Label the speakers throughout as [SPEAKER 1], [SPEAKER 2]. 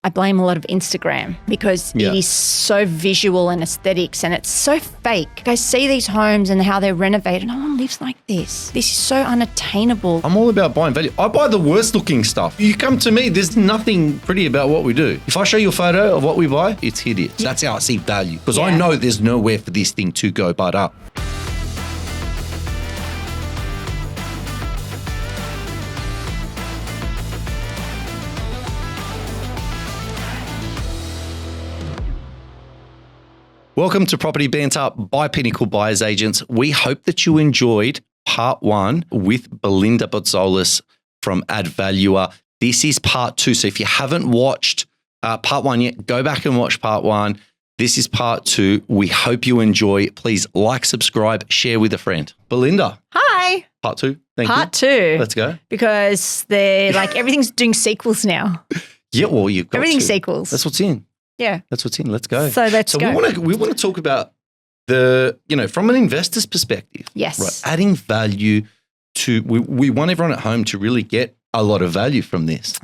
[SPEAKER 1] I blame a lot of Instagram because it is so visual and aesthetics and it's so fake. I see these homes and how they're renovated. No one lives like this. This is so unattainable.
[SPEAKER 2] I'm all about buying value. I buy the worst looking stuff. You come to me, there's nothing pretty about what we do. If I show you a photo of what we buy, it's hideous. That's how I see value because I know there's nowhere for this thing to go but up. Welcome to Property Banter by Pinnacle Buyers Agents. We hope that you enjoyed part one with Belinda Botzolis from Ad Valuer. This is part two. So if you haven't watched part one yet, go back and watch part one. This is part two. We hope you enjoy. Please like, subscribe, share with a friend. Belinda.
[SPEAKER 1] Hi.
[SPEAKER 2] Part two. Thank you.
[SPEAKER 1] Part two.
[SPEAKER 2] Let's go.
[SPEAKER 1] Because they're like everything's doing sequels now.
[SPEAKER 2] Yeah, well, you've got
[SPEAKER 1] everything's
[SPEAKER 2] to.
[SPEAKER 1] sequels.
[SPEAKER 2] That's what's in.
[SPEAKER 1] Yeah.
[SPEAKER 2] That's what's in. Let's go.
[SPEAKER 1] So let's go.
[SPEAKER 2] We want to talk about from an investor's perspective.
[SPEAKER 1] Yes.
[SPEAKER 2] Right. Adding value to, we want everyone at home to really get a lot of value from this.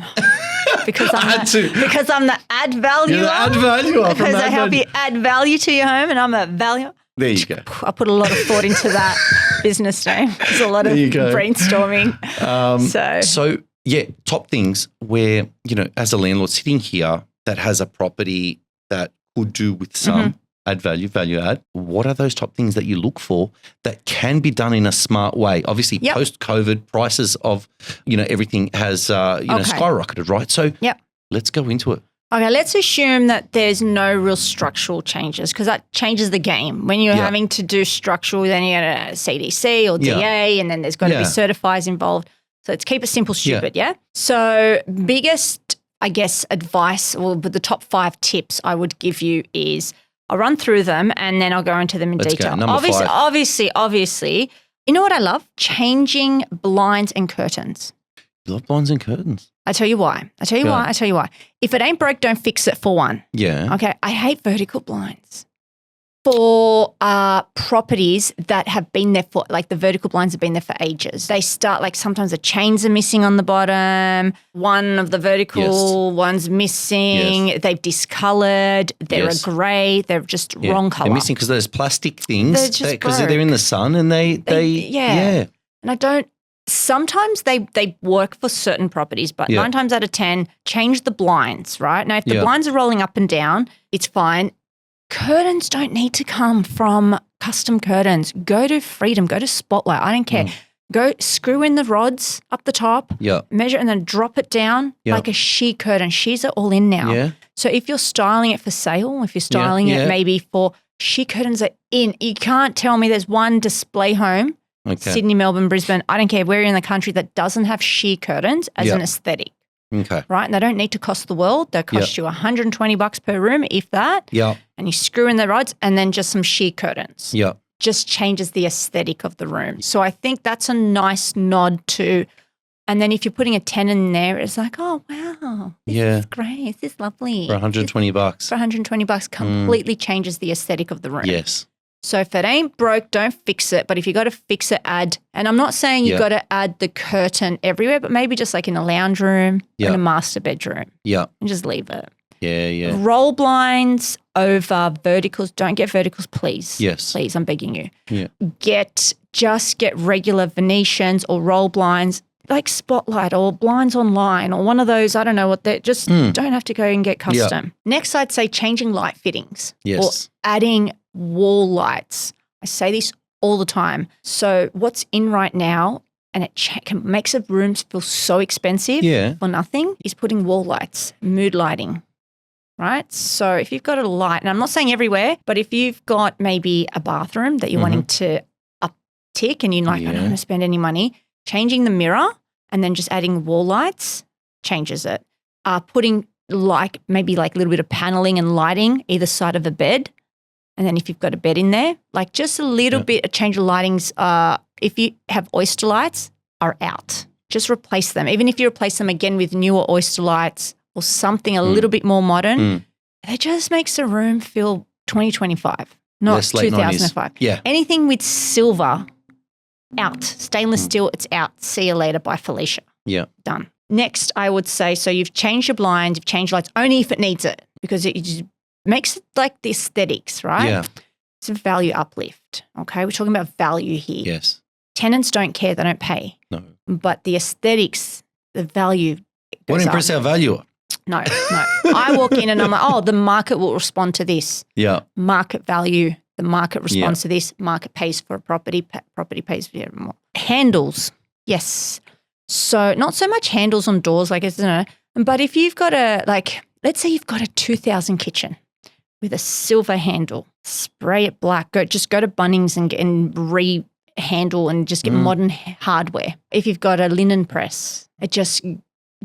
[SPEAKER 1] Because I'm the ad valuer.
[SPEAKER 2] You're the ad valuer.
[SPEAKER 1] Because I help you add value to your home and I'm a valuer.
[SPEAKER 2] There you go.
[SPEAKER 1] I put a lot of thought into that business name. There's a lot of brainstorming.
[SPEAKER 2] So top things where, as a landlord sitting here that has a property that could do with some add value add, what are those top things that you look for that can be done in a smart way? Obviously, post-COVID, prices of, everything has, skyrocketed, right? So let's go into it.
[SPEAKER 1] Okay, let's assume that there's no real structural changes because that changes the game. When you're having to do structural, then you get a CDC or DA and then there's got to be certifiers involved. So let's keep it simple, stupid, So biggest, I guess, advice or the top 5 tips I would give you is I'll run through them and then I'll go into them in detail. Obviously, you know what I love? Changing blinds and curtains.
[SPEAKER 2] You love blinds and curtains?
[SPEAKER 1] I tell you why. If it ain't broke, don't fix it, for one.
[SPEAKER 2] Yeah.
[SPEAKER 1] Okay, I hate vertical blinds. For properties that have been there for, like the vertical blinds have been there for ages. They start, like sometimes the chains are missing on the bottom. One of the vertical one's missing. Yes. They've discoloured. They're a grey. They're just wrong colour.
[SPEAKER 2] They're missing because those plastic things, because they're in the sun and they.
[SPEAKER 1] And I don't, sometimes they work for certain properties, but 9 times out of 10, change the blinds, right? Now, if the blinds are rolling up and down, it's fine. Curtains don't need to come from custom curtains. Go to Freedom, go to Spotlight. I don't care. Go screw in the rods up the top, measure and then drop it down like a sheet curtain. Sheets are all in now. Yeah. So if you're styling it for sale, if you're styling it maybe for sheet curtains are in. You can't tell me there's one display home, Sydney, Melbourne, Brisbane, I don't care where you're in the country, that doesn't have sheet curtains as an aesthetic.
[SPEAKER 2] Okay.
[SPEAKER 1] Right? And they don't need to cost the world. They cost you $120 per room, if that.
[SPEAKER 2] Yeah.
[SPEAKER 1] And you screw in the rods and then just some sheer curtains.
[SPEAKER 2] Yeah.
[SPEAKER 1] Just changes the aesthetic of the room. So I think that's a nice nod to, and then if you're putting a tenant in there, it's like, oh, wow. This is great. This is lovely.
[SPEAKER 2] For $120.
[SPEAKER 1] For $120 completely changes the aesthetic of the room.
[SPEAKER 2] Yes.
[SPEAKER 1] So if it ain't broke, don't fix it. But if you got to fix it, add. And I'm not saying you got to add the curtain everywhere, but maybe just like in a lounge room or in a master bedroom. Yeah. And just leave it.
[SPEAKER 2] Yeah.
[SPEAKER 1] Roll blinds over verticals. Don't get verticals, please.
[SPEAKER 2] Yes.
[SPEAKER 1] Please, I'm begging you.
[SPEAKER 2] Yeah.
[SPEAKER 1] Just get regular Venetians or roll blinds like Spotlight or Blinds Online or one of those, I don't know what they're, just don't have to go and get custom. Next, I'd say changing light fittings or adding wall lights. I say this all the time. So what's in right now, and it makes the rooms feel so expensive for nothing, is putting wall lights, mood lighting, right? So if you've got a light, and I'm not saying everywhere, but if you've got maybe a bathroom that you're wanting to uptick and you're like, I don't want to spend any money, changing the mirror and then just adding wall lights changes it. Putting maybe a little bit of paneling and lighting either side of a bed. And then if you've got a bed in there, like just a little bit of change of lightings. If you have oyster lights, are out. Just replace them. Even if you replace them again with newer oyster lights or something a little bit more modern, it just makes the room feel 2025, not 2005.
[SPEAKER 2] Yeah.
[SPEAKER 1] Anything with silver, out. Stainless steel, it's out. See you later. Bye, Felicia.
[SPEAKER 2] Yeah.
[SPEAKER 1] Done. Next, I would say, so you've changed your blinds, you've changed lights, only if it needs it, because it just makes it like the aesthetics, right?
[SPEAKER 2] Yeah.
[SPEAKER 1] It's a value uplift, okay? We're talking about value here.
[SPEAKER 2] Yes.
[SPEAKER 1] Tenants don't care, they don't pay.
[SPEAKER 2] No.
[SPEAKER 1] But the aesthetics, the value
[SPEAKER 2] Won't
[SPEAKER 1] goes
[SPEAKER 2] impress
[SPEAKER 1] up.
[SPEAKER 2] our valuer.
[SPEAKER 1] No. I walk in and I'm like, oh, the market will respond to this.
[SPEAKER 2] Yeah.
[SPEAKER 1] Market value, the market responds to this. Market pays for a property, property pays for more. Handles, yes. So not so much handles on doors, like, isn't it? But if you've got let's say you've got a 2000 kitchen with a silver handle, spray it black, just go to Bunnings and re-handle and just get modern hardware. If you've got a linen press, it just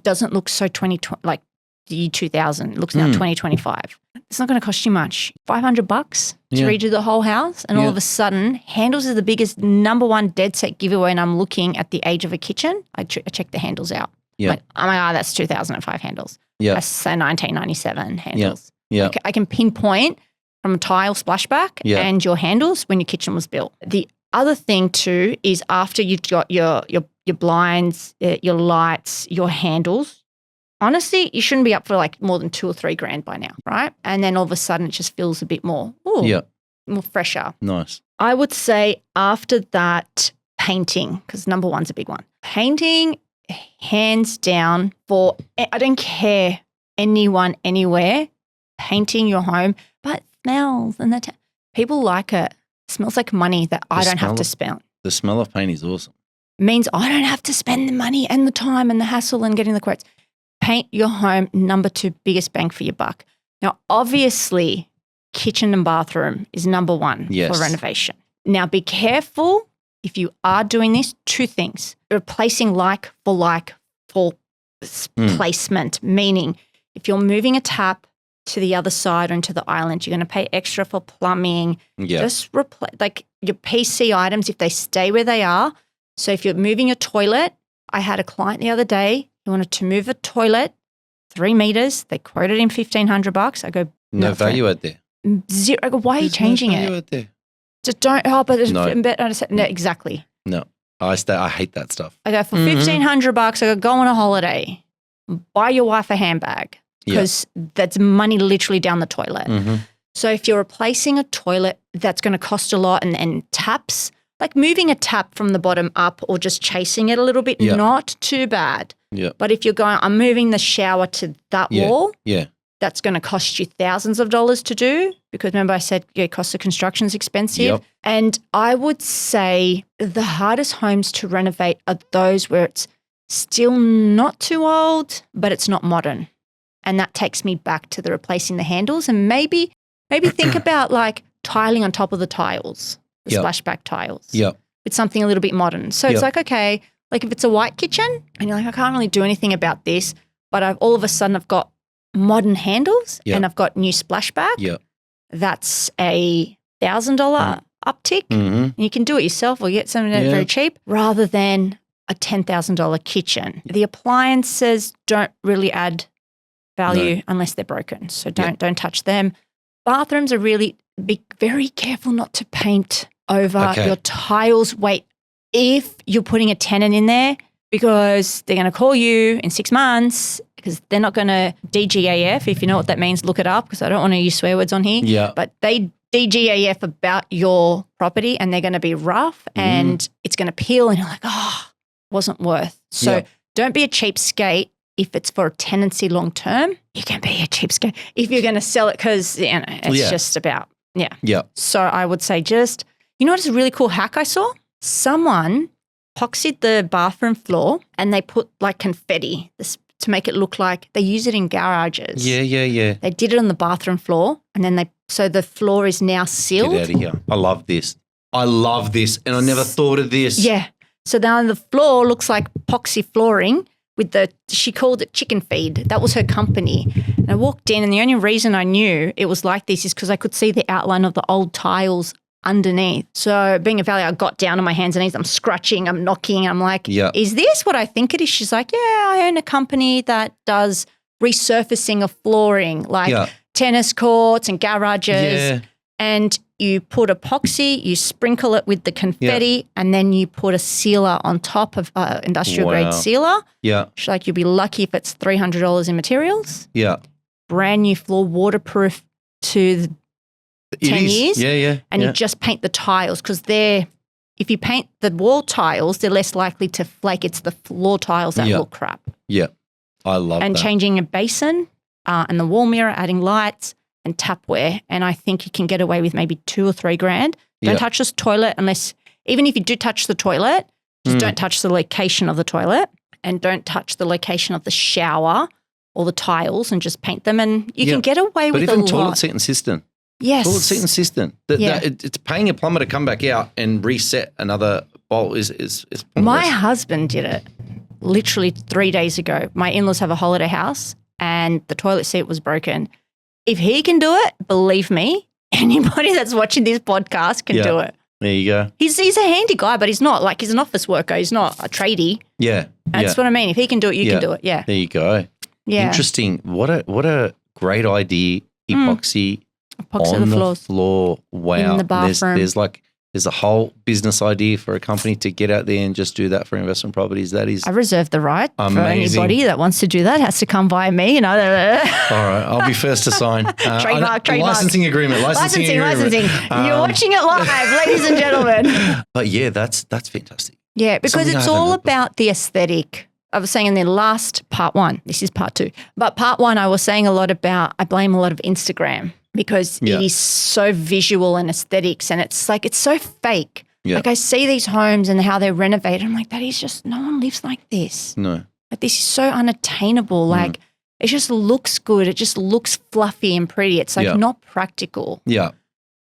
[SPEAKER 1] doesn't look so 2020, like the year 2000. It looks now 2025. It's not going to cost you much. $500 to redo the whole house. And all of a sudden, handles is the biggest number one dead set giveaway. And I'm looking at the age of a kitchen. I check the handles out.
[SPEAKER 2] Yeah.
[SPEAKER 1] Like, oh my God, that's 2005 handles.
[SPEAKER 2] Yeah.
[SPEAKER 1] That's 1997 handles.
[SPEAKER 2] Yeah.
[SPEAKER 1] I can pinpoint from a tile splashback and your handles when your kitchen was built. The other thing too is after you've got your blinds, your lights, your handles, honestly, you shouldn't be up for like more than $2,000 or $3,000 by now, right? And then all of a sudden it just feels a bit more, more fresher.
[SPEAKER 2] Nice.
[SPEAKER 1] I would say after that, painting, because number one's a big one. Painting, hands down, I don't care anyone, anywhere, painting your home, but smells and people like it. It smells like money that I don't have to spend.
[SPEAKER 2] The smell of paint is awesome.
[SPEAKER 1] It means I don't have to spend the money and the time and the hassle and getting the quotes. Paint your home, number 2 biggest bang for your buck. Now, obviously, kitchen and bathroom is number 1 for renovation. Now, be careful if you are doing this, 2 things. Replacing like for placement, meaning if you're moving a tap to the other side or into the island, you're going to pay extra for plumbing.
[SPEAKER 2] Yeah.
[SPEAKER 1] Just replace, like your PC items, if they stay where they are. So if you're moving your toilet, I had a client the other day, he wanted to move a toilet 3 meters. They quoted him $1,500. I go,
[SPEAKER 2] no value out there.
[SPEAKER 1] Zero. I go, why are you changing
[SPEAKER 2] no value
[SPEAKER 1] it?
[SPEAKER 2] out there.
[SPEAKER 1] Just don't. Oh, but it's
[SPEAKER 2] No.
[SPEAKER 1] no, exactly.
[SPEAKER 2] No, I hate that stuff.
[SPEAKER 1] I go for $1,500. I go on a holiday, buy your wife a handbag because that's money literally down the toilet.
[SPEAKER 2] Mm-hmm.
[SPEAKER 1] So if you're replacing a toilet, that's going to cost a lot, and taps, like moving a tap from the bottom up or just chasing it a little bit, not too bad.
[SPEAKER 2] Yeah.
[SPEAKER 1] But if you're going, I'm moving the shower to that wall, that's going to cost you thousands of dollars to do, because remember I said cost of construction is expensive.
[SPEAKER 2] Yep.
[SPEAKER 1] And I would say the hardest homes to renovate are those where it's still not too old, but it's not modern. And that takes me back to the replacing the handles, and maybe think about like tiling on top of the tiles, the splashback tiles.
[SPEAKER 2] Yeah.
[SPEAKER 1] With something a little bit modern. So it's like, okay, like if it's a white kitchen and you're like, I can't really do anything about this, but all of a sudden I've got modern handles and I've got new splashback.
[SPEAKER 2] Yeah.
[SPEAKER 1] That's a $1,000 uptick.
[SPEAKER 2] Mm-hmm.
[SPEAKER 1] And you can do it yourself or get something very cheap rather than a $10,000 kitchen. The appliances don't really add value unless they're broken. So don't touch them. Bathrooms are really, be very careful not to paint over your tiles. Wait, if you're putting a tenant in there, because they're going to call you in 6 months because they're not going to DGAF. If you know what that means, look it up, because I don't want to use swear words on here.
[SPEAKER 2] Yeah.
[SPEAKER 1] But they DGAF about your property and they're going to be rough and it's going to peel and you're like, wasn't worth. So don't be a cheapskate if it's for a tenancy long term. You can be a cheapskate if you're going to sell it because it's just about, So I would say you know what is a really cool hack I saw? Someone epoxied the bathroom floor and they put like confetti to make it look like they use it in garages.
[SPEAKER 2] Yeah.
[SPEAKER 1] They did it on the bathroom floor and then so the floor is now sealed.
[SPEAKER 2] Get out of here. I love this. And I never thought of this.
[SPEAKER 1] Yeah. So now the floor looks like epoxy flooring with she called it chicken feed. That was her company. And I walked in and the only reason I knew it was like this is because I could see the outline of the old tiles underneath. So being a valuer, I got down on my hands and knees. I'm scratching, I'm knocking. I'm like, is this what I think it is? She's like, I own a company that does resurfacing of flooring, like tennis courts and garages. and you put epoxy, you sprinkle it with the confetti, and then you put a sealer on top of industrial grade sealer.
[SPEAKER 2] Yeah.
[SPEAKER 1] Like you'll be lucky if it's $300 in materials.
[SPEAKER 2] Yeah.
[SPEAKER 1] Brand new floor, waterproof to 10 years.
[SPEAKER 2] Yeah, yeah.
[SPEAKER 1] And you just paint the tiles because if you paint the wall tiles, they're less likely to flake. It's the floor tiles that look crap.
[SPEAKER 2] Yeah. I love that.
[SPEAKER 1] And changing a basin and the wall mirror, adding lights and tapware. And I think you can get away with maybe $2,000 or $3,000. Don't touch this toilet unless, even if you do touch the toilet, just don't touch the location of the toilet and don't touch the location of the shower or the tiles and just paint them. And you can get away with a lot.
[SPEAKER 2] But even toilet seat and cistern.
[SPEAKER 1] Yes.
[SPEAKER 2] Toilet seat and cistern. It's paying a plumber to come back out and reset another bowl is pointless.
[SPEAKER 1] My husband did it literally 3 days ago. My in-laws have a holiday house and the toilet seat was broken. If he can do it, believe me, anybody that's watching this podcast can do it.
[SPEAKER 2] There you go.
[SPEAKER 1] He's a handy guy, but he's not like he's an office worker. He's not a tradie.
[SPEAKER 2] Yeah.
[SPEAKER 1] That's what I mean. If he can do it, you can do it. Yeah.
[SPEAKER 2] There you go.
[SPEAKER 1] Yeah.
[SPEAKER 2] Interesting. What a great idea. Epoxy on the floor. Wow.
[SPEAKER 1] In the bathroom.
[SPEAKER 2] There's a whole business idea for a company to get out there and just do that for investment properties. That is
[SPEAKER 1] I reserve the right
[SPEAKER 2] amazing.
[SPEAKER 1] For anybody that wants to do that has to come via me.
[SPEAKER 2] All right. I'll be first to sign.
[SPEAKER 1] Trademark.
[SPEAKER 2] Licensing agreement. Licensing.
[SPEAKER 1] You're watching it live, ladies and gentlemen.
[SPEAKER 2] But yeah, that's fantastic.
[SPEAKER 1] Yeah, because it's all about the aesthetic. I was saying in the last part one, this is part two, but part one I was saying a lot about, I blame a lot of Instagram because it is so visual and aesthetics and it's so fake. Yeah. Like I see these homes and how they're renovated. I'm like, that is just, no one lives like this.
[SPEAKER 2] No.
[SPEAKER 1] Like this is so unattainable. Like it just looks good. It just looks fluffy and pretty. It's like not practical.
[SPEAKER 2] Yeah.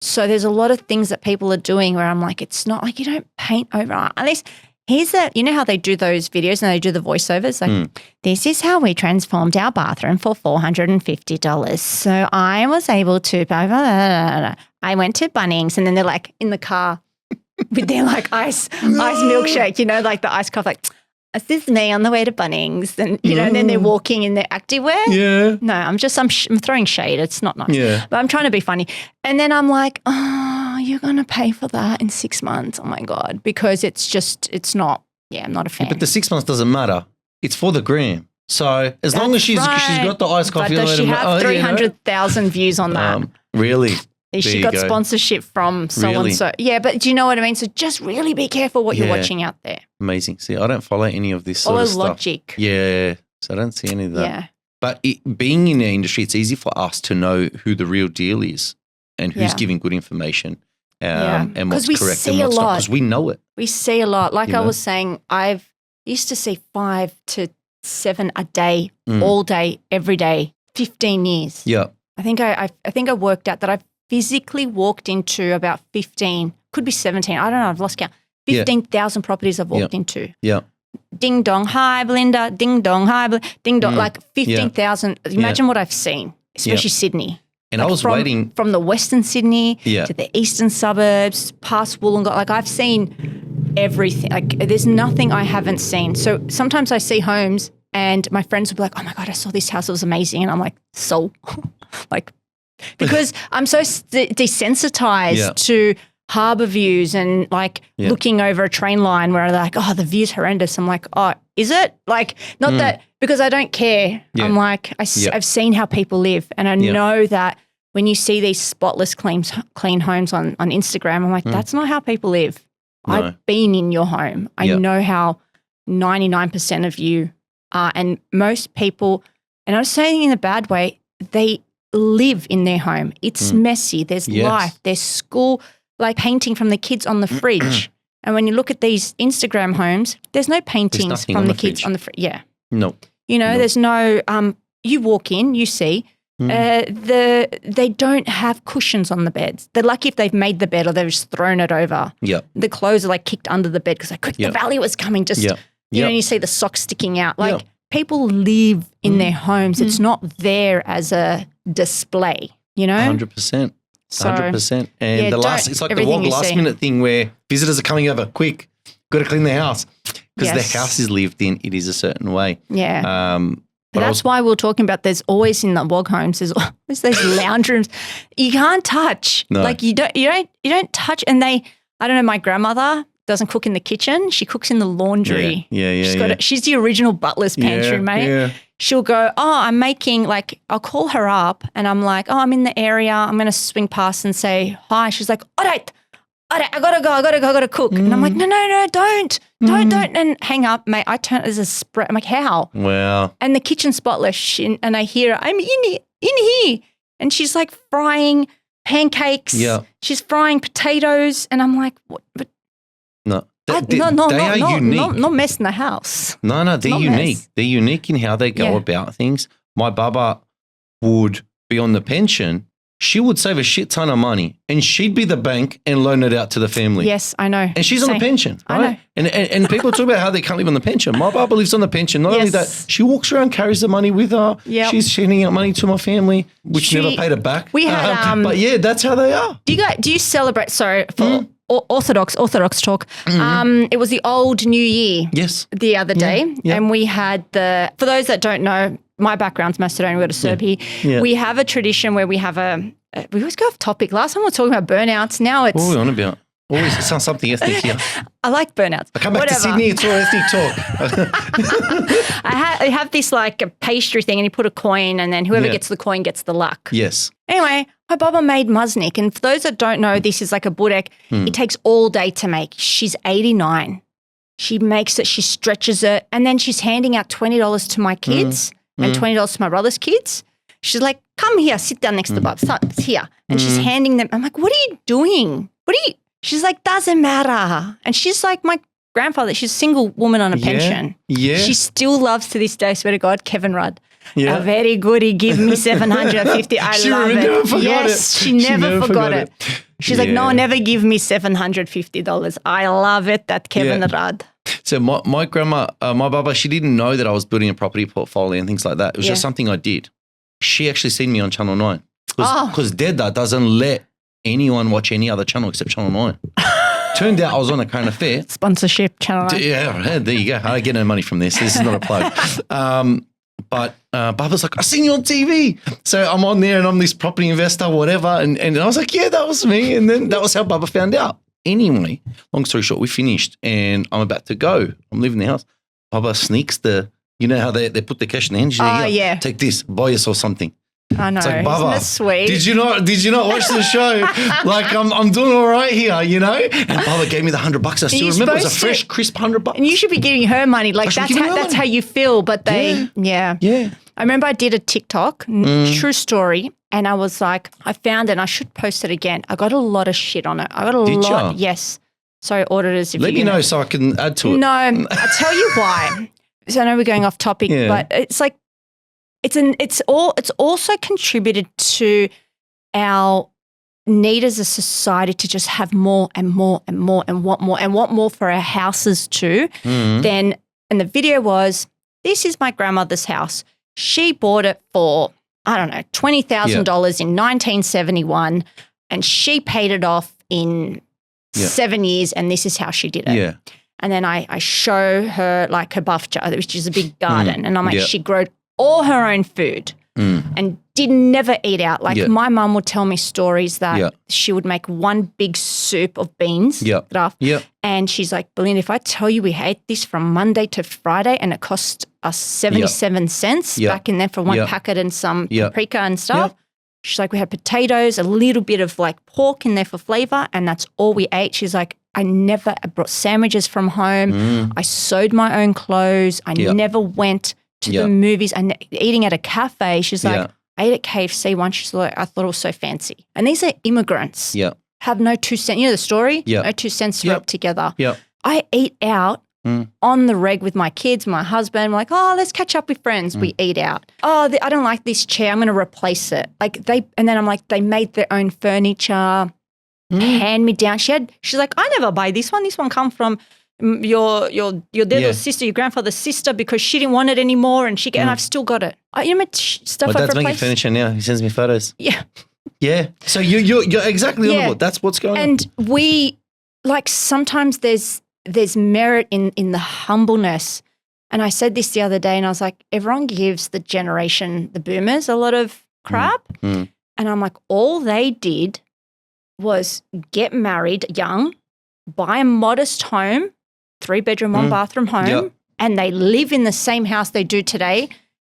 [SPEAKER 1] So there's a lot of things that people are doing where I'm like, it's not like you don't paint over. At least you know how they do those videos and they do the voiceovers? Like, this is how we transformed our bathroom for $450. So I was able to, I went to Bunnings and then they're like in the car with their like ice milkshake, you know, like the iced coffee, like, this is me on the way to Bunnings. And, you know, and then they're walking in their activewear. Yeah. No, I'm throwing shade. It's not nice. Yeah. But I'm trying to be funny. And then I'm like, you're going to pay for that in 6 months. Oh my God. Because it's not, I'm not a fan.
[SPEAKER 2] But the 6 months doesn't matter. It's for the gram. So as long as she's got the iced coffee.
[SPEAKER 1] But does she have 300,000 views on that?
[SPEAKER 2] Really?
[SPEAKER 1] She got sponsorship from someone. Really? So yeah, but do you know what I mean? So just really be careful what you're watching out there.
[SPEAKER 2] Amazing. See, I don't follow any of this sort of stuff.
[SPEAKER 1] Logic.
[SPEAKER 2] Yeah. So I don't see any of that.
[SPEAKER 1] Yeah.
[SPEAKER 2] But being in the industry, it's easy for us to know who the real deal is and who's giving good information and what's correct and what's not. Because we know it.
[SPEAKER 1] We see a lot. Like I was saying, I've used to see 5 to 7 a day, all day, every day, 15 years.
[SPEAKER 2] Yeah.
[SPEAKER 1] I think I worked out that I've physically walked into about 15, could be 17, I don't know, I've lost count, 15,000 properties I've walked into.
[SPEAKER 2] Yeah.
[SPEAKER 1] Ding dong, hi Belinda, ding dong, hi, ding dong, like 15,000. Imagine what I've seen, especially Sydney.
[SPEAKER 2] And I was waiting.
[SPEAKER 1] From the Western Sydney to the eastern suburbs, past Wollongong, like I've seen everything. Like there's nothing I haven't seen. So sometimes I see homes and my friends will be like, oh my God, I saw this house, it was amazing. And I'm like, so? Like, because I'm so desensitized to harbour views and like looking over a train line where they're like, oh, the view's horrendous. I'm like, oh, is it? Like, not that, because I don't care. Yeah. I'm like, I've seen how people live and I know that when you see these spotless, clean homes on Instagram, I'm like, that's not how people live. No. I've been in your home. I know how 99% of you are, and most people, and I'm saying in a bad way, they live in their home. It's messy. There's life. There's school, like painting from the kids on the fridge. And when you look at these Instagram homes, there's no paintings from the kids on the fridge. Yeah.
[SPEAKER 2] No.
[SPEAKER 1] You know, there's no, you walk in, you see, they don't have cushions on the beds. They're lucky if they've made the bed or they've just thrown it over.
[SPEAKER 2] Yeah.
[SPEAKER 1] The clothes are like kicked under the bed because the value is coming just, you know, and you see the socks sticking out. Like people live in their homes. It's not there as a display, you know?
[SPEAKER 2] 100%. 100%. And it's like the last minute thing where visitors are coming over, quick, got to clean their house. Because the house is lived in, it is a certain way.
[SPEAKER 1] Yeah. But that's why we were talking about there's always in the WOG homes, there's always those lounge rooms you can't touch.
[SPEAKER 2] No.
[SPEAKER 1] Like you don't touch. And I don't know, my grandmother doesn't cook in the kitchen. She cooks in the laundry. She's the original butler's pantry, mate. Yeah. She'll go, I'm making, like, I'll call her up and I'm like, I'm in the area. I'm going to swing past and say hi. She's like, all right, I gotta cook. And I'm like, no, don't, and hang up, mate. I turn, there's a spread. I'm like, how?
[SPEAKER 2] Wow.
[SPEAKER 1] And the kitchen's spotless. And I hear her, I'm in here. And she's like frying pancakes. Yeah. She's frying potatoes. And I'm like, what? But
[SPEAKER 2] no.
[SPEAKER 1] They are unique. Not mess in the house.
[SPEAKER 2] No, they're unique. Mess. They're unique in how they go about things. My baba would be on the pension. She would save a shit ton of money and she'd be the bank and loan it out to the family.
[SPEAKER 1] Yes, I know.
[SPEAKER 2] And she's on the pension, right? I know. And people talk about how they can't live on the pension. My baba lives on the pension. Not only that, she walks around, carries the money with her. Yep. She's sending out money to my family, which never paid her back.
[SPEAKER 1] We had,
[SPEAKER 2] but yeah, that's how they are.
[SPEAKER 1] Do you celebrate, sorry, for Orthodox talk. It was the old New Year.
[SPEAKER 2] Yes.
[SPEAKER 1] The other day. Yeah. And we had for those that don't know, my background's Macedonian, we go to Serbia. Yeah. We have a tradition where we have we always go off topic. Last time we were talking about burnouts. Now it's.
[SPEAKER 2] What are we on about? Always, it sounds something ethnic here.
[SPEAKER 1] I like burnouts.
[SPEAKER 2] I come back to Sydney, it's all ethnic talk.
[SPEAKER 1] I have this like a pastry thing and you put a coin and then whoever gets the coin gets the luck.
[SPEAKER 2] Yes.
[SPEAKER 1] Anyway, my baba made muznik. And for those that don't know, this is like a burek. It takes all day to make. She's 89. She makes it, she stretches it, and then she's handing out $20 to my kids and $20 to my brother's kids. She's like, come here, sit down next to Bob, sit here. And she's handing them. I'm like, what are you doing? She's like, doesn't matter. And she's like my grandfather. She's a single woman on a pension. Yeah. She still loves to this day, swear to God, Kevin Rudd. Yeah. A very good. He gave me $750. I love it. Yes, she never forgot it. She's like, no, never give me $750. I love it, that Kevin Rudd.
[SPEAKER 2] So my grandma, my baba, she didn't know that I was building a property portfolio and things like that. It was just something I did. She actually seen me on Channel 9 because Deda doesn't let anyone watch any other channel except Channel 9. Turned out I was on a current affair.
[SPEAKER 1] Sponsorship, Channel 9.
[SPEAKER 2] Yeah, there you go. I get no money from this. This is not a plug. But Baba's like, I seen you on TV. So I'm on there and I'm this property investor, whatever. And I was like, yeah, that was me. And then that was how Baba found out. Anyway, long story short, we finished and I'm about to go. I'm leaving the house. Baba sneaks you know how they put the cash in the hand? She's like, yeah. Take this, buy yourself something.
[SPEAKER 1] I know.
[SPEAKER 2] It's like, Baba,
[SPEAKER 1] isn't that sweet?
[SPEAKER 2] Did you not watch the show? Like I'm doing all right here, you know? And Baba gave me the $100. I still remember. It was a fresh, crisp $100.
[SPEAKER 1] And you should be giving her money. Like that's how you feel. But yeah. I remember I did a TikTok, true story, and I was like, I found it and I should post it again. I got a lot of shit on it. I got a lot. Yes. So auditors, if
[SPEAKER 2] let me know so I can add to it.
[SPEAKER 1] No, I'll tell you why. So I know we're going off topic, but it's like it's also contributed to our need as a society to just have more and more and more and want more for our houses too. Then, and the video was, this is my grandmother's house. She bought it for, I don't know, $20,000 in 1971 and she paid it off in 7 years and this is how she did it. Yeah. And then I show her like her bufcha, which is a big garden. And I'm like, she grew all her own food and did never eat out. Like my mum would tell me stories that she would make one big soup of beans. And she's like, Belinda, if I tell you we ate this from Monday to Friday and it cost us 77 cents back in there for one packet and some paprika and stuff. She's like, we had potatoes, a little bit of like pork in there for flavor, and that's all we ate. She's like, I brought sandwiches from home. I sewed my own clothes. I never went to the movies and eating at a cafe. She's like, I ate at KFC once. She's like, I thought it was so fancy. And these are immigrants. Have no 2 cents. You know the story? No 2 cents rubbed together. I eat out on the reg with my kids, my husband. I'm like, oh, let's catch up with friends. We eat out. Oh, I don't like this chair. I'm going to replace it. And then I'm like, they made their own furniture, hand me down. She's like, I never buy this one. This one come from your little sister, your grandfather's sister, because she didn't want it anymore, and and I've still got it. You know, stuff.
[SPEAKER 2] My dad's making furniture now. He sends me photos. Yeah. So you're exactly on board. That's what's going on.
[SPEAKER 1] And we sometimes there's merit in the humbleness And I said this the other day and I was like, everyone gives the boomers, a lot of crap. And I'm like, all they did was get married young, buy a modest home, 3-bedroom, 1-bathroom home, and they live in the same house they do today.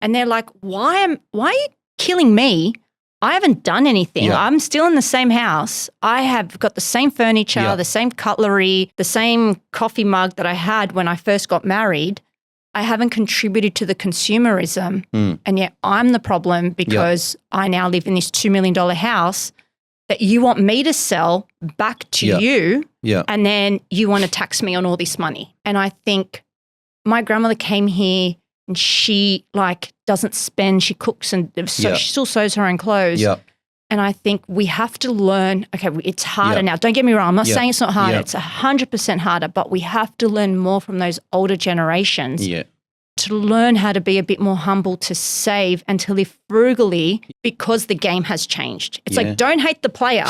[SPEAKER 1] And they're like, why are you killing me? I haven't done anything. Yeah. I'm still in the same house. I have got the same furniture, the same cutlery, the same coffee mug that I had when I first got married. I haven't contributed to the consumerism. And yet I'm the problem because I now live in this $2 million house that you want me to sell back to you. And then you want to tax me on all this money. And I think my grandmother came here and she doesn't spend, she cooks and she still sews her own clothes. And I think we have to learn, okay, it's harder now. Don't get me wrong. I'm not saying it's not harder. It's 100% harder, but we have to learn more from those older generations to learn how to be a bit more humble, to save and to live frugally because the game has changed. It's like, don't hate the player.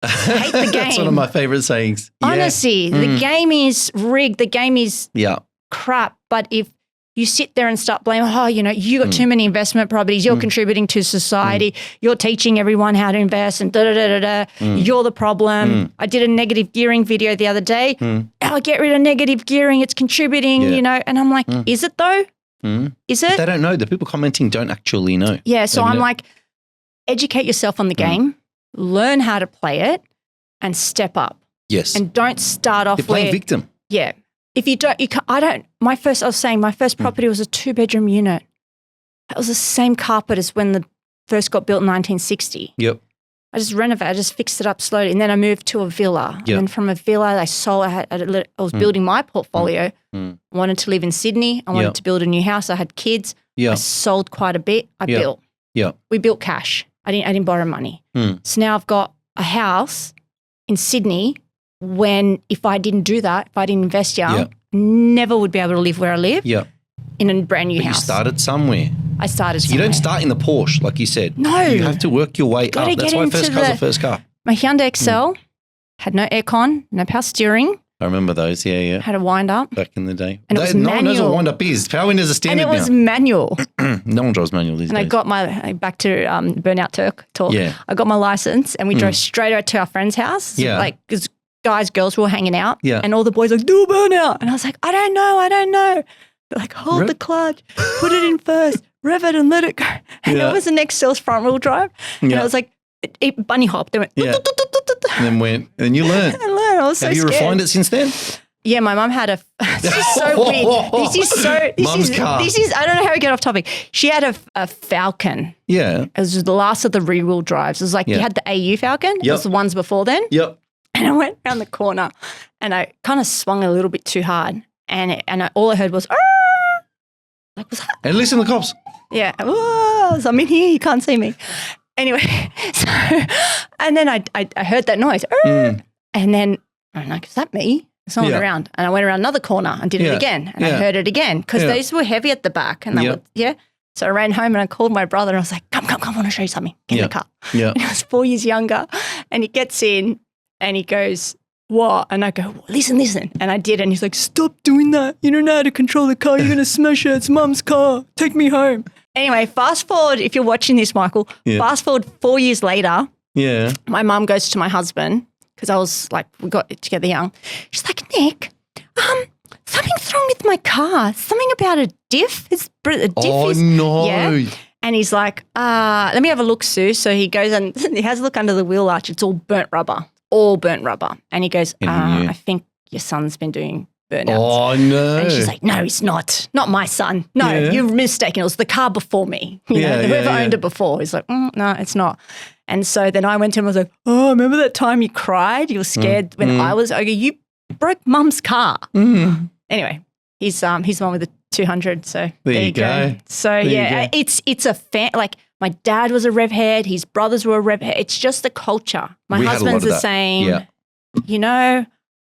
[SPEAKER 1] Hate the game.
[SPEAKER 2] That's one of my favorite sayings.
[SPEAKER 1] Honestly, the game is rigged. The game is crap. But if you sit there and start blaming, you got too many investment properties, you're contributing to society, you're teaching everyone how to invest and you're the problem. I did a negative gearing video the other day. Oh, get rid of negative gearing, it's contributing, and I'm like, is it though? Is it?
[SPEAKER 2] But they don't know. The people commenting don't actually know.
[SPEAKER 1] Yeah, so I'm like, educate yourself on the game, learn how to play it and step up.
[SPEAKER 2] Yes.
[SPEAKER 1] And don't start off
[SPEAKER 2] You're playing victim.
[SPEAKER 1] Yeah. If you don't, my first property was a 2-bedroom unit. That was the same carpet as when the first got built in 1960.
[SPEAKER 2] Yep.
[SPEAKER 1] I just renovated, I just fixed it up slowly. And then I moved to a villa.
[SPEAKER 2] Yep.
[SPEAKER 1] And from a villa, I sold, I was building my portfolio. I wanted to live in Sydney. I wanted to build a new house. I had kids. I sold quite a bit. I built. We built cash. I didn't borrow money. So now I've got a house in Sydney. When if I didn't do that, if I didn't invest young, never would be able to live where I live in a brand new house.
[SPEAKER 2] You started somewhere.
[SPEAKER 1] I started somewhere.
[SPEAKER 2] You don't start in the Porsche, like you said.
[SPEAKER 1] No.
[SPEAKER 2] You have to work your way up. That's why first car's the first car.
[SPEAKER 1] My Hyundai Excel had no aircon, no power steering.
[SPEAKER 2] I remember those,
[SPEAKER 1] Had a wind up.
[SPEAKER 2] Back in the day.
[SPEAKER 1] And it was manual.
[SPEAKER 2] No one knows what wind up is. Power windows are standard now.
[SPEAKER 1] And it was manual.
[SPEAKER 2] No one drives manual these days.
[SPEAKER 1] And I got back to Burnout talk. Yeah. I got my license and we drove straight out to our friend's house.
[SPEAKER 2] Yeah.
[SPEAKER 1] Because guys, girls were hanging out.
[SPEAKER 2] Yeah.
[SPEAKER 1] And all the boys were like, do a burnout. And I was like, I don't know. They're like, hold the clutch, put it in first, rev it and let it go. And it was an Excel's front wheel drive. And I was like, it bunny hopped. They went,
[SPEAKER 2] and then you learned.
[SPEAKER 1] I learned. I was so
[SPEAKER 2] Have you
[SPEAKER 1] scared.
[SPEAKER 2] refined it since then?
[SPEAKER 1] Yeah, my mum had this is so weird. Mum's car. I don't know how we get off topic. She had a Falcon.
[SPEAKER 2] Yeah.
[SPEAKER 1] It was the last of the rear-wheel drives. It was like you had the AU Falcon. It was the ones before then.
[SPEAKER 2] Yep.
[SPEAKER 1] And I went around the corner and I kind of swung a little bit too hard. And all I heard was, Arr! Like, what's that?
[SPEAKER 2] And listen to the cops.
[SPEAKER 1] Yeah. Oh, so I'm in here. You can't see me. Anyway, and then I heard that noise. And then I'm like, is that me? There's no one around. And I went around another corner and did it again. And I heard it again because these were heavy at the back. And so I ran home and I called my brother and I was like, come, I want to show you something. Get in the car.
[SPEAKER 2] Yeah.
[SPEAKER 1] And he was 4 years younger. And he gets in and he goes, what? And I go, listen. And I did. And he's like, stop doing that. You don't know how to control the car. You're going to smash it. It's Mum's car. Take me home. Anyway, fast forward, if you're watching this, Michael, fast forward 4 years later.
[SPEAKER 2] Yeah.
[SPEAKER 1] My mum goes to my husband because I was like, we got together young. She's like, Nick, something's wrong with my car. Something about a diff.
[SPEAKER 2] No.
[SPEAKER 1] Yeah. And he's like, let me have a look, Sue. So he goes and he has a look under the wheel arch. It's all burnt rubber. And he goes, I think your son's been doing burnouts.
[SPEAKER 2] Oh, no.
[SPEAKER 1] And she's like, no, he's not. Not my son. No, you're mistaken. It was the car before me. Whoever owned it before. He's like, no, it's not. And so then I went to him. I was like, oh, remember that time you cried? You were scared when I go, you broke Mum's car. Anyway, he's the one with the 200. So there you go. So it's a fan. Like my dad was a rev head. His brothers were a rev head. It's just the culture. My husband's the same.
[SPEAKER 2] Yeah.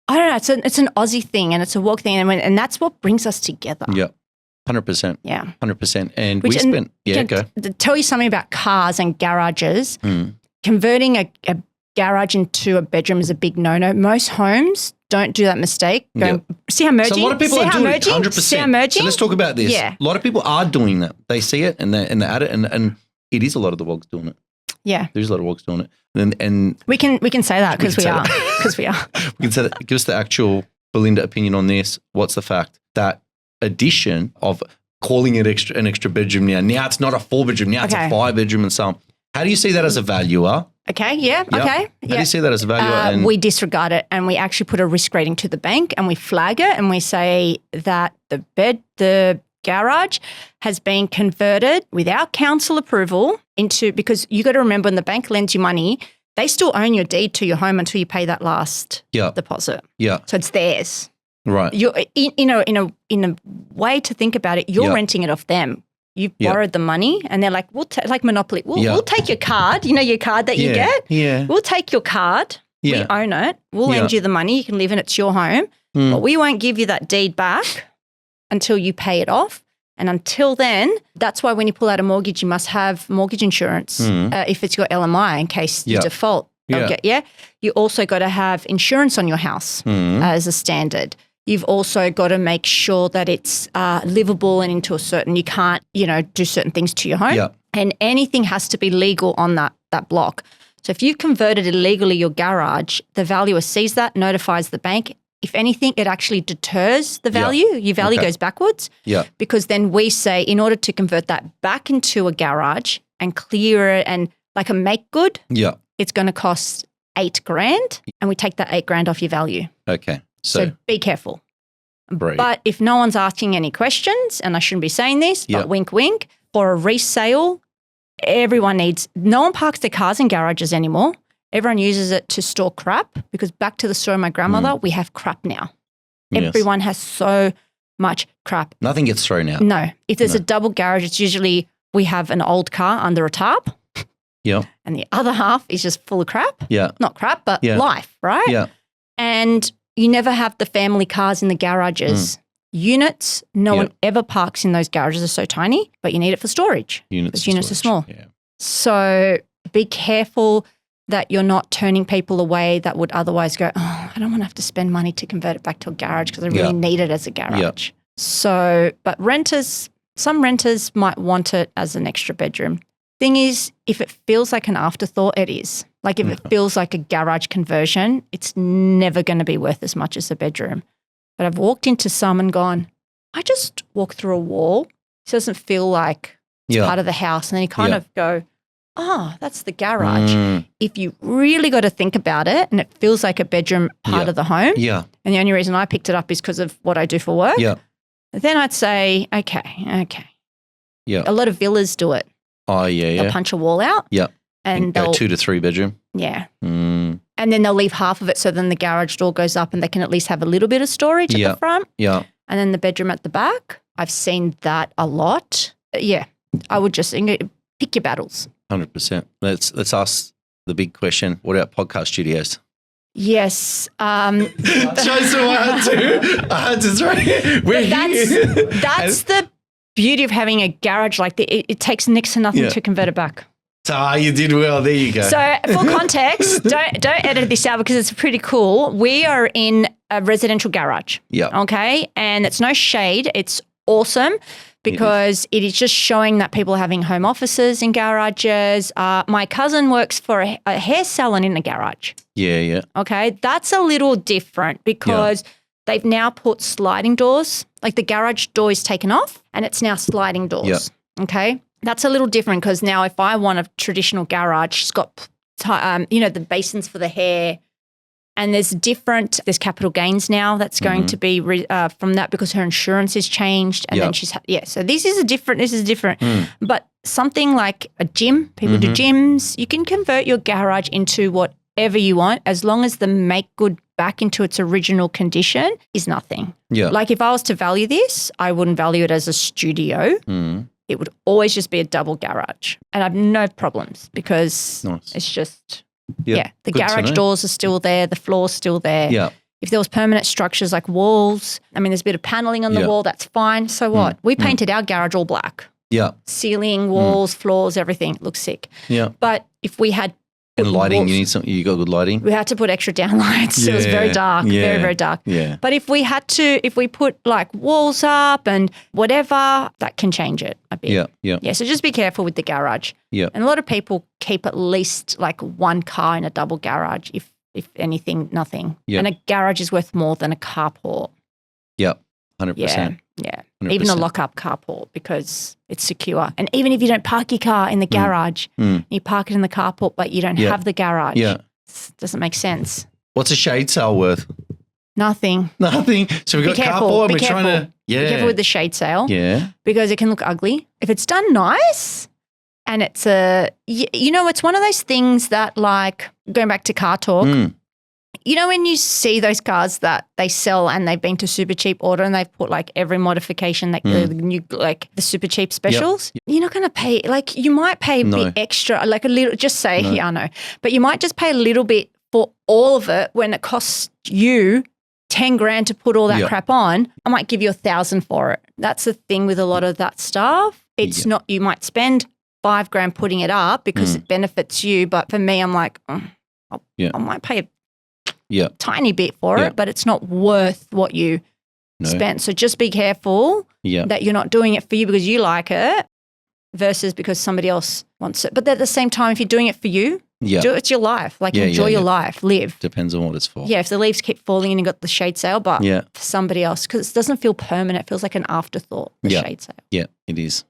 [SPEAKER 1] I don't know. It's an Aussie thing and it's a walk thing, and that's what brings us together.
[SPEAKER 2] Yeah, 100%.
[SPEAKER 1] Yeah,
[SPEAKER 2] 100%. And we spent. Yeah, go.
[SPEAKER 1] To tell you something about cars and garages. Converting a garage into a bedroom is a big no-no. Most homes don't do that mistake. See how merging?
[SPEAKER 2] So a lot of people are doing it 100%.
[SPEAKER 1] See how merging?
[SPEAKER 2] So let's talk about this.
[SPEAKER 1] Yeah.
[SPEAKER 2] A lot of people are doing that. They see it and they're at it, and it is a lot of the wogs doing it.
[SPEAKER 1] Yeah.
[SPEAKER 2] There's a lot of wogs doing it. And
[SPEAKER 1] we can say that because we are. Because we are.
[SPEAKER 2] We can say that. Give us the actual Belinda opinion on this. What's the fact that addition of calling it an extra bedroom now it's not a 4-bedroom, now it's a 5-bedroom and so on. How do you see that as a valuer?
[SPEAKER 1] Okay, yeah, okay.
[SPEAKER 2] How do you see that as a valuer?
[SPEAKER 1] We disregard it and we actually put a risk rating to the bank and we flag it and we say that the garage has been converted without council approval because you got to remember when the bank lends you money, they still own your deed to your home until you pay that last deposit. Yeah. So it's theirs.
[SPEAKER 2] Right.
[SPEAKER 1] You're in a way to think about it, you're renting it off them. You've borrowed the money and they're like, like Monopoly, we'll take your card, your card that you get. Yeah. We'll take your card. Yeah. We own it. We'll lend you the money. You can live in it. It's your home. But we won't give you that deed back until you pay it off. And until then, that's why when you pull out a mortgage, you must have mortgage insurance if it's your LMI in case you default. You also got to have insurance on your house as a standard. You've also got to make sure that it's livable and into a certain, you can't, do certain things to your home. Yeah. And anything has to be legal on that block. So if you've converted illegally your garage, the valuer sees that, notifies the bank. If anything, it actually deters the value. Your value goes backwards. Yeah. Because then we say in order to convert that back into a garage and clear it and like a make good, it's going to cost $8,000 and we take that $8,000 off your value.
[SPEAKER 2] Okay.
[SPEAKER 1] So be careful. But if no one's asking any questions, and I shouldn't be saying this, but wink, wink, for a resale, no one parks their cars in garages anymore. Everyone uses it to store crap because back to the story of my grandmother, we have crap now. Yes. Everyone has so much crap.
[SPEAKER 2] Nothing gets thrown out.
[SPEAKER 1] No. If there's a double garage, it's usually we have an old car under a tarp.
[SPEAKER 2] Yeah.
[SPEAKER 1] And the other half is just full of crap.
[SPEAKER 2] Yeah.
[SPEAKER 1] Not crap, but life, right? Yeah. And you never have the family cars in the garages. Units, no one ever parks in those garages. They're so tiny, but you need it for storage. Units are small. Yeah. So be careful that you're not turning people away that would otherwise go, I don't want to have to spend money to convert it back to a garage because I really need it as a garage. So, but some renters might want it as an extra bedroom. Thing is, if it feels like an afterthought, it is. Like if it feels like a garage conversion, it's never going to be worth as much as a bedroom. But I've walked into some and gone, I just walk through a wall. It doesn't feel like it's part of the house. And then you kind of go, that's the garage. If you really got to think about it and it feels like a bedroom part of the home, and the only reason I picked it up is because of what I do for work, then I'd say, okay. Yeah. A lot of villas do it.
[SPEAKER 2] Oh, yeah.
[SPEAKER 1] They'll punch a wall out.
[SPEAKER 2] Yeah. And go 2 to 3 bedroom.
[SPEAKER 1] Yeah. And then they'll leave half of it so then the garage door goes up and they can at least have a little bit of storage at the front. Yeah. And then the bedroom at the back. I've seen that a lot. Yeah. I would just pick your battles.
[SPEAKER 2] 100%. Let's ask the big question. What about podcast studios?
[SPEAKER 1] Yes.
[SPEAKER 2] So I had to throw it.
[SPEAKER 1] That's the beauty of having a garage like that. It takes next to nothing to convert it back.
[SPEAKER 2] You did well. There you go.
[SPEAKER 1] So for context, don't edit this out because it's pretty cool. We are in a residential garage. Yeah. Okay. And it's no shade. It's awesome because it is just showing that people are having home offices in garages. My cousin works for a hair salon in a garage.
[SPEAKER 2] Yeah, yeah.
[SPEAKER 1] Okay. That's a little different because they've now put sliding doors. Like the garage door is taken off and it's now sliding doors. Yeah. Okay. That's a little different because now if I want a traditional garage, it's got, the basins for the hair and there's capital gains now that's going to be from that because her insurance is changed and then so this is different. But something like a gym, people do gyms, you can convert your garage into whatever you want as long as the make good back into its original condition is nothing. Yeah. Like if I was to value this, I wouldn't value it as a studio. It would always just be a double garage. And I have no problems because it's just, the garage doors are still there. The floor's still there. Yeah. If there was permanent structures like walls, there's a bit of paneling on the wall, that's fine. So what? We painted our garage all black. Yeah. Ceiling, walls, floors, everything looks sick. Yeah. But if we had
[SPEAKER 2] And lighting, you got good lighting?
[SPEAKER 1] We had to put extra downlights.
[SPEAKER 2] Yeah,
[SPEAKER 1] it was very dark, very, very dark.
[SPEAKER 2] Yeah.
[SPEAKER 1] But if we put like walls up and whatever, that can change it a bit.
[SPEAKER 2] Yeah.
[SPEAKER 1] Yeah, so just be careful with the garage.
[SPEAKER 2] Yeah.
[SPEAKER 1] And a lot of people keep at least like one car in a double garage, if anything, nothing.
[SPEAKER 2] Yeah.
[SPEAKER 1] And a garage is worth more than a carport.
[SPEAKER 2] Yeah, 100%.
[SPEAKER 1] Yeah.
[SPEAKER 2] 100%.
[SPEAKER 1] Even a lock-up carport because it's secure. And even if you don't park your car in the garage, you park it in the carport, but you don't have the garage.
[SPEAKER 2] Yeah.
[SPEAKER 1] It doesn't make sense.
[SPEAKER 2] What's a shade sale worth?
[SPEAKER 1] Nothing.
[SPEAKER 2] So we've got carport and we're trying to... Yeah.
[SPEAKER 1] Be careful with the shade sale.
[SPEAKER 2] Yeah.
[SPEAKER 1] Because it can look ugly. If it's done nice and it's it's one of those things that like, going back to car talk, you know when you see those cars that they sell and they've been to Super Cheap Auto and they've put like every modification, like the new, like the Super Cheap specials, you're not going to pay, like you might pay a bit extra, like a little, just say, I know, but you might just pay a little bit for all of it when it costs you 10 grand to put all that crap on. I might give you 1,000 for it. That's the thing with a lot of that stuff. It's not, you might spend 5 grand putting it up because it benefits you. But for me, I'm like, I might pay a tiny bit for it, but it's not worth what you spent. So just be careful that you're not doing it for you because you like it versus because somebody else wants it. But at the same time, if you're doing it for you, it's your life. Like enjoy your life, live.
[SPEAKER 2] Depends on what it's for.
[SPEAKER 1] Yeah, if the leaves keep falling and you got the shade sale, but for somebody else, because it doesn't feel permanent. It feels like an afterthought, the shade sale.
[SPEAKER 2] Yeah, it is.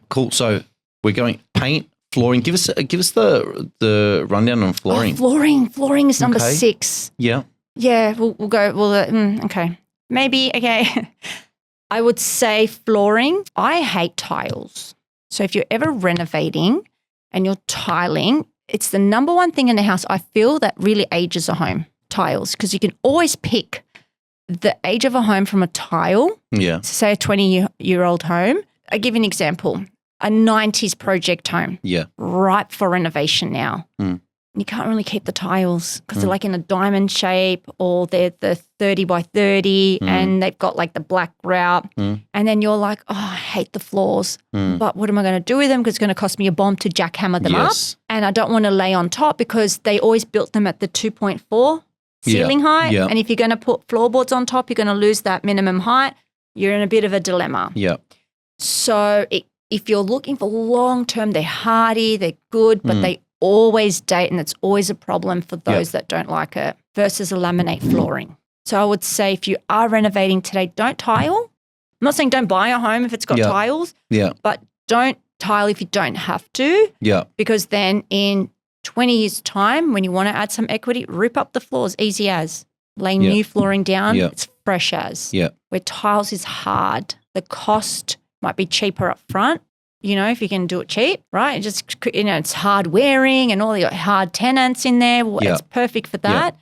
[SPEAKER 2] Cool. So we're going paint, flooring. Give us the rundown on flooring.
[SPEAKER 1] Flooring is number 6.
[SPEAKER 2] Yeah.
[SPEAKER 1] Yeah, we'll go. Okay. Maybe, okay. I would say flooring. I hate tiles. So if you're ever renovating and you're tiling, it's the number one thing in the house I feel that really ages a home, tiles, because you can always pick the age of a home from a tile. Yeah. So say a 20-year-old home. I give you an example. A 90s project home. Yeah. Ripe for renovation now. You can't really keep the tiles because they're like in a diamond shape or they're the 30 by 30 and they've got like the black grout. And then you're like, oh, I hate the floors. But what am I going to do with them? Because it's going to cost me a bomb to jackhammer them up. And I don't want to lay on top because they always built them at the 2.4 ceiling height. Yeah. And if you're going to put floorboards on top, you're going to lose that minimum height. You're in a bit of a dilemma. Yeah. So if you're looking for long-term, they're hardy, they're good, but they always date, and it's always a problem for those that don't like it, versus a laminate flooring. So I would say if you are renovating today, don't tile. I'm not saying don't buy a home if it's got tiles, but don't tile if you don't have to, because then in 20 years' time, when you want to add some equity, rip up the floors, easy as. Lay new flooring down, it's fresh as. Where tiles is hard, the cost might be cheaper up front. You know, if you can do it cheap, right? Just, it's hard wearing and all the hard tenants in there. It's perfect for that.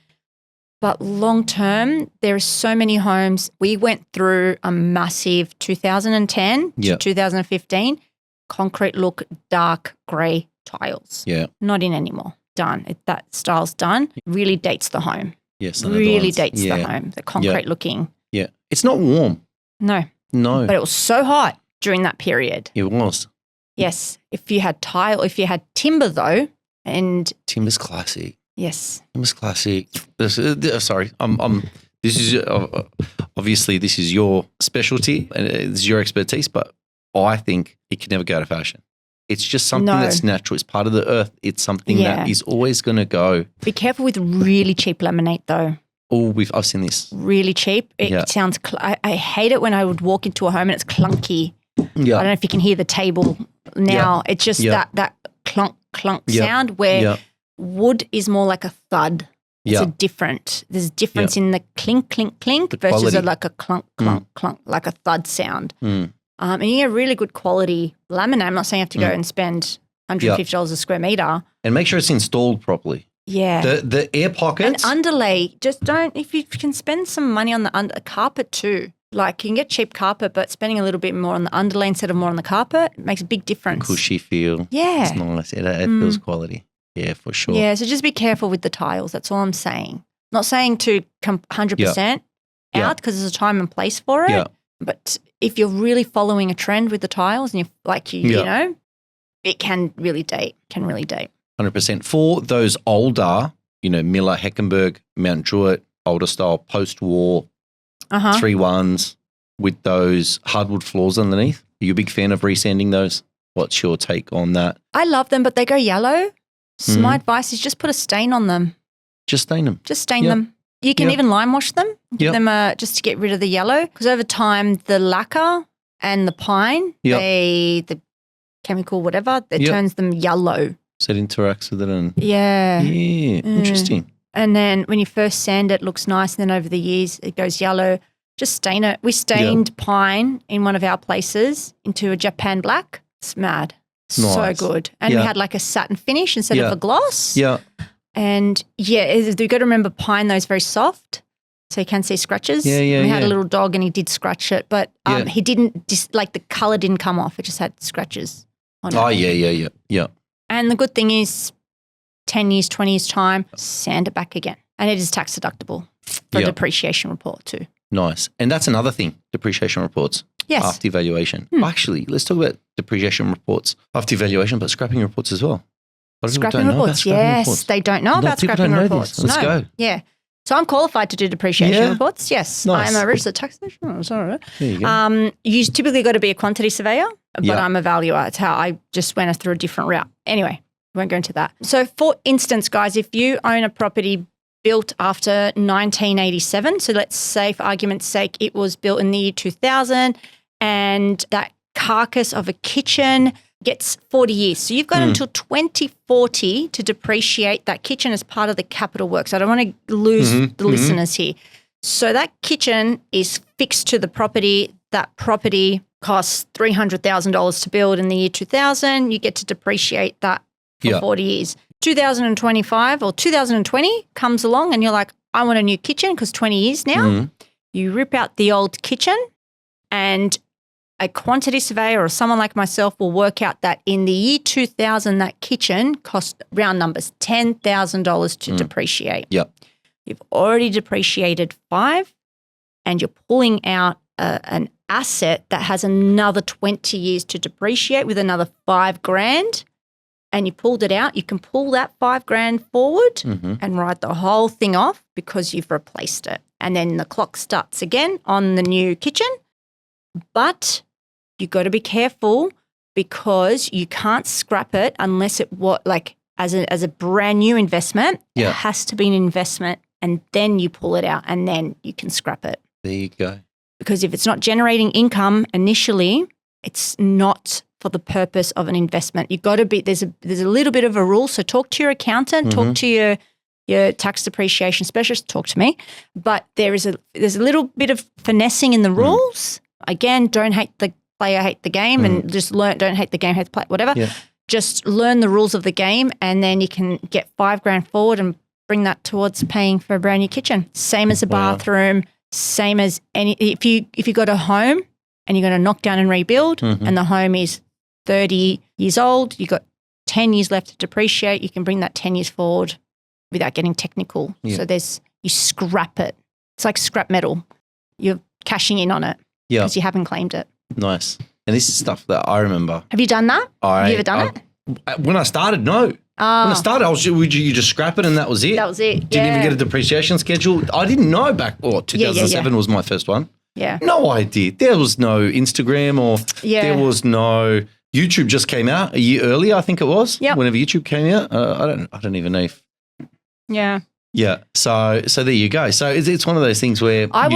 [SPEAKER 1] But long term, there are so many homes. We went through a massive 2010 to 2015 concrete look, dark grey tiles. Yeah. Not in anymore. Done. That style's done. Really dates the home. Yes. Really dates the home. The concrete looking.
[SPEAKER 2] Yeah. It's not warm.
[SPEAKER 1] No. But it was so hot during that period.
[SPEAKER 2] It was.
[SPEAKER 1] Yes. If you had timber though, and
[SPEAKER 2] timber's classic.
[SPEAKER 1] Yes.
[SPEAKER 2] Timber's classic. Sorry. This is obviously this is your specialty and it's your expertise, but I think it can never go out of fashion. It's just something that's natural. It's part of the earth. It's something that is always going to go. Be
[SPEAKER 1] careful with really cheap laminate though.
[SPEAKER 2] Oh, I've seen this.
[SPEAKER 1] Really cheap. It sounds. I hate it when I would walk into a home and it's clunky. Yeah. I don't know if you can hear the table now. It's just that clunk sound where wood is more like a thud. It's there's a difference in the clink versus like a clunk, like a thud sound. And you get really good quality laminate. I'm not saying you have to go and spend $150 a square meter.
[SPEAKER 2] And make sure it's installed properly.
[SPEAKER 1] Yeah.
[SPEAKER 2] The air pockets.
[SPEAKER 1] And underlay. Just don't, if you can spend some money on the carpet too. Like you can get cheap carpet, but spending a little bit more on the underlay instead of more on the carpet makes a big difference.
[SPEAKER 2] Cushy feel.
[SPEAKER 1] Yeah.
[SPEAKER 2] It's nice. It feels quality. Yeah, for sure.
[SPEAKER 1] Yeah, so just be careful with the tiles. That's all I'm saying. Not saying to come 100% out because there's a time and place for it. Yeah. But if you're really following a trend with the tiles and you know, it can really date.
[SPEAKER 2] 100%. For those older, Miller, Heckenberg, Mount Druitt, older style, post-war, 3-1s with those hardwood floors underneath. Are you a big fan of resanding those? What's your take on that?
[SPEAKER 1] I love them, but they go yellow. So my advice is just put a stain on them.
[SPEAKER 2] Just stain them.
[SPEAKER 1] Just stain them. You can even lime wash them. Give them just to get rid of the yellow. Because over time, the lacquer and the pine, the chemical whatever, it turns them yellow.
[SPEAKER 2] So it interacts with it and
[SPEAKER 1] yeah,
[SPEAKER 2] interesting.
[SPEAKER 1] And then when you first sand it, it looks nice. And then over the years, it goes yellow. Just stain it. We stained pine in one of our places into a Japan black. It's mad. Nice. So good. And we had like a satin finish instead of a gloss. Yeah. And you've got to remember pine though is very soft. So you can see scratches. Yeah. We had a little dog and he did scratch it, but he didn't the colour didn't come off. It just had scratches on it.
[SPEAKER 2] Oh, yeah.
[SPEAKER 1] And the good thing is 10 years, 20 years time, sand it back again. And it is tax deductible for a depreciation report too.
[SPEAKER 2] Nice. And that's another thing, depreciation reports.
[SPEAKER 1] Yes.
[SPEAKER 2] After evaluation. Actually, let's talk about depreciation reports after evaluation, but scrapping reports as well.
[SPEAKER 1] Scrapping reports, yes. They don't know about scrapping reports.
[SPEAKER 2] Let's go.
[SPEAKER 1] Yeah. So I'm qualified to do depreciation reports. Yes.
[SPEAKER 2] Nice.
[SPEAKER 1] I'm a registered tax professional. Sorry.
[SPEAKER 2] There you go.
[SPEAKER 1] You typically got to be a quantity surveyor, but I'm a valuer. It's how I just went through a different route. Anyway, we won't go into that. So for instance, guys, if you own a property built after 1987, so let's say for argument's sake, it was built in the year 2000 and that carcass of a kitchen gets 40 years. So you've got until 2040 to depreciate that kitchen as part of the capital works. I don't want to lose the listeners here. So that kitchen is fixed to the property. That property costs $300,000 to build in the year 2000. You get to depreciate that for 40 years. 2025 or 2020 comes along and you're like, I want a new kitchen because 20 years now. You rip out the old kitchen and a quantity surveyor or someone like myself will work out that in the year 2000, that kitchen cost, round numbers, $10,000 to depreciate.
[SPEAKER 2] Yep.
[SPEAKER 1] You've already depreciated 5 and you're pulling out an asset that has another 20 years to depreciate with another $5,000 and you pulled it out. You can pull that $5,000 forward and write the whole thing off because you've replaced it. And then the clock starts again on the new kitchen. But you got to be careful because you can't scrap it unless it as a brand new investment. It has to be an investment and then you pull it out and then you can scrap it.
[SPEAKER 2] There you go.
[SPEAKER 1] Because if it's not generating income initially, it's not for the purpose of an investment. You've got to be there's a little bit of a rule. So talk to your accountant, talk to your tax depreciation specialist, talk to me. But there's a little bit of finessing in the rules. Again, don't hate the player, hate the game, and just learn. Don't hate the game, hate the player, whatever. Yeah. Just learn the rules of the game, and then you can get $5,000 forward and bring that towards paying for a brand new kitchen. Same as a bathroom, same as any. If you got a home and you're going to knock down and rebuild, and the home is 30 years old, you got 10 years left to depreciate. You can bring that 10 years forward without getting technical. Yeah. So you scrap it. It's like scrap metal. You're cashing in on it.
[SPEAKER 2] Yeah.
[SPEAKER 1] Because you haven't claimed it.
[SPEAKER 2] Nice. And this is stuff that I remember.
[SPEAKER 1] Have you done that? Have you ever done
[SPEAKER 2] it? When I started, no. When I started, you just scrap it and that was it.
[SPEAKER 1] That was it.
[SPEAKER 2] Didn't even get a depreciation schedule. I didn't know back, 2007 was my first one.
[SPEAKER 1] Yeah.
[SPEAKER 2] No idea. There was no Instagram or there was no, YouTube just came out a year earlier, I think it was.
[SPEAKER 1] Yeah.
[SPEAKER 2] Whenever YouTube came out. I don't even know if.
[SPEAKER 1] Yeah.
[SPEAKER 2] Yeah. So there you go. So it's one of those things where
[SPEAKER 1] I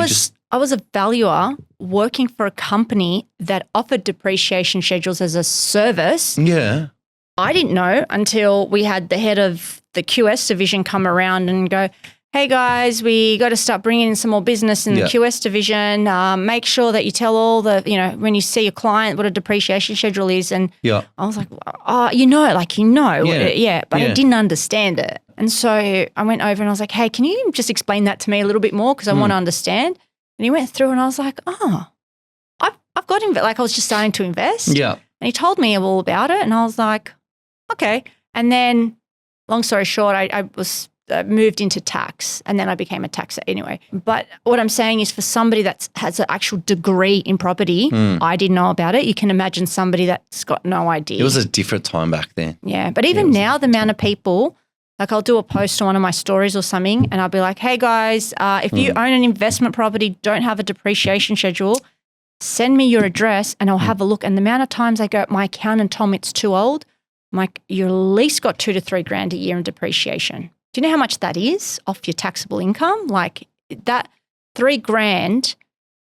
[SPEAKER 1] was a valuer working for a company that offered depreciation schedules as a service.
[SPEAKER 2] Yeah.
[SPEAKER 1] I didn't know until we had the head of the QS division come around and go, hey guys, we got to start bringing in some more business in the QS division. Make sure that you tell all when you see a client what a depreciation schedule is. And I was like, but I didn't understand it. And so I went over and I was like, hey, can you just explain that to me a little bit more because I want to understand? And he went through and I was like, I've got I was just starting to invest.
[SPEAKER 2] Yeah.
[SPEAKER 1] And he told me all about it and I was like, okay. And then long story short, I was moved into tax, and then I became a taxer anyway. But what I'm saying is for somebody that has an actual degree in property, I didn't know about it. You can imagine somebody that's got no idea.
[SPEAKER 2] It was a different time back then.
[SPEAKER 1] Yeah. But even now, the amount of people, like I'll do a post on one of my stories or something, and I'll be like, hey guys, if you own an investment property, don't have a depreciation schedule, send me your address and I'll have a look. And the amount of times I go, my accountant told me it's too old, I'm like, you at least got $2,000 to $3,000 a year in depreciation. Do you know how much that is off your taxable income? Like that $3,000,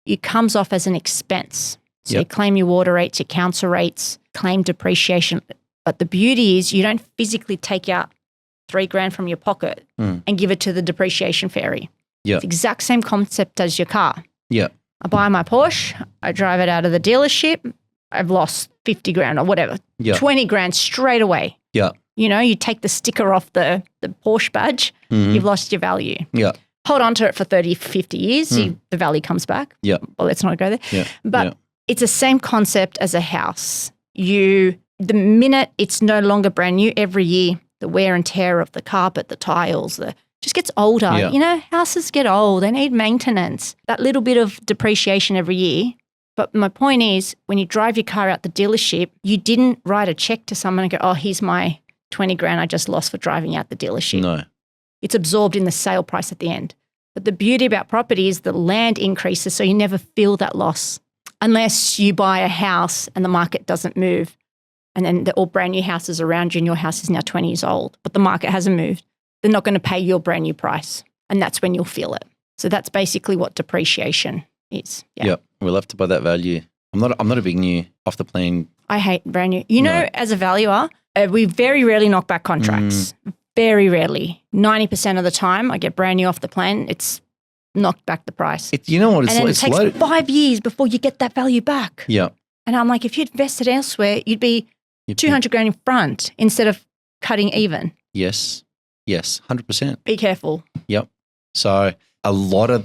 [SPEAKER 1] it comes off as an expense. So you claim your water rates, your council rates, claim depreciation. But the beauty is you don't physically take out $3,000 from your pocket and give it to the depreciation fairy. It's the exact same concept as your car. I buy my Porsche, I drive it out of the dealership, I've lost $50,000 or whatever, $20,000 straight away. You know, you take the sticker off the Porsche badge, you've lost your value. Hold on to it for 30, 50 years, the value comes back. Well, let's not go there. But it's the same concept as a house. The minute it's no longer brand new, every year, the wear and tear of the carpet, the tiles, just gets older. You know, houses get old. They need maintenance. That little bit of depreciation every year. But my point is, when you drive your car out the dealership, you didn't write a check to someone and go, oh, here's my $20,000 I just lost for driving out the dealership.
[SPEAKER 2] No.
[SPEAKER 1] It's absorbed in the sale price at the end. But the beauty about property is the land increases, so you never feel that loss unless you buy a house and the market doesn't move. And then they're all brand new houses around you and your house is now 20 years old, but the market hasn't moved. They're not going to pay your brand new price. And that's when you'll feel it. So that's basically what depreciation is.
[SPEAKER 2] We'll have to buy that value. I'm not a big new off the plan.
[SPEAKER 1] I hate brand new. You know, as a valuer, we very rarely knock back contracts. Very rarely. 90% of the time I get brand new off the plan. It's knocked back the price.
[SPEAKER 2] You know what?
[SPEAKER 1] It takes 5 years before you get that value back. And I'm like, if you invested elsewhere, you'd be $200,000 in front instead of cutting even.
[SPEAKER 2] Yes, 100%.
[SPEAKER 1] Be careful.
[SPEAKER 2] So a lot of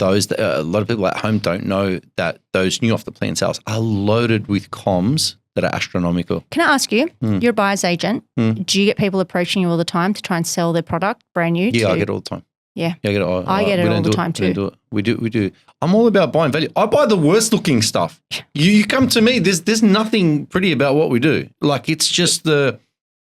[SPEAKER 2] people at home don't know that those new off the plan sales are loaded with comms that are astronomical.
[SPEAKER 1] Can I ask you, you're a buyer's agent. Do you get people approaching you all the time to try and sell their product brand new?
[SPEAKER 2] I get it all the time.
[SPEAKER 1] I get it all the time too.
[SPEAKER 2] We do. I'm all about buying value. I buy the worst looking stuff. You come to me, there's nothing pretty about what we do. Like it's just the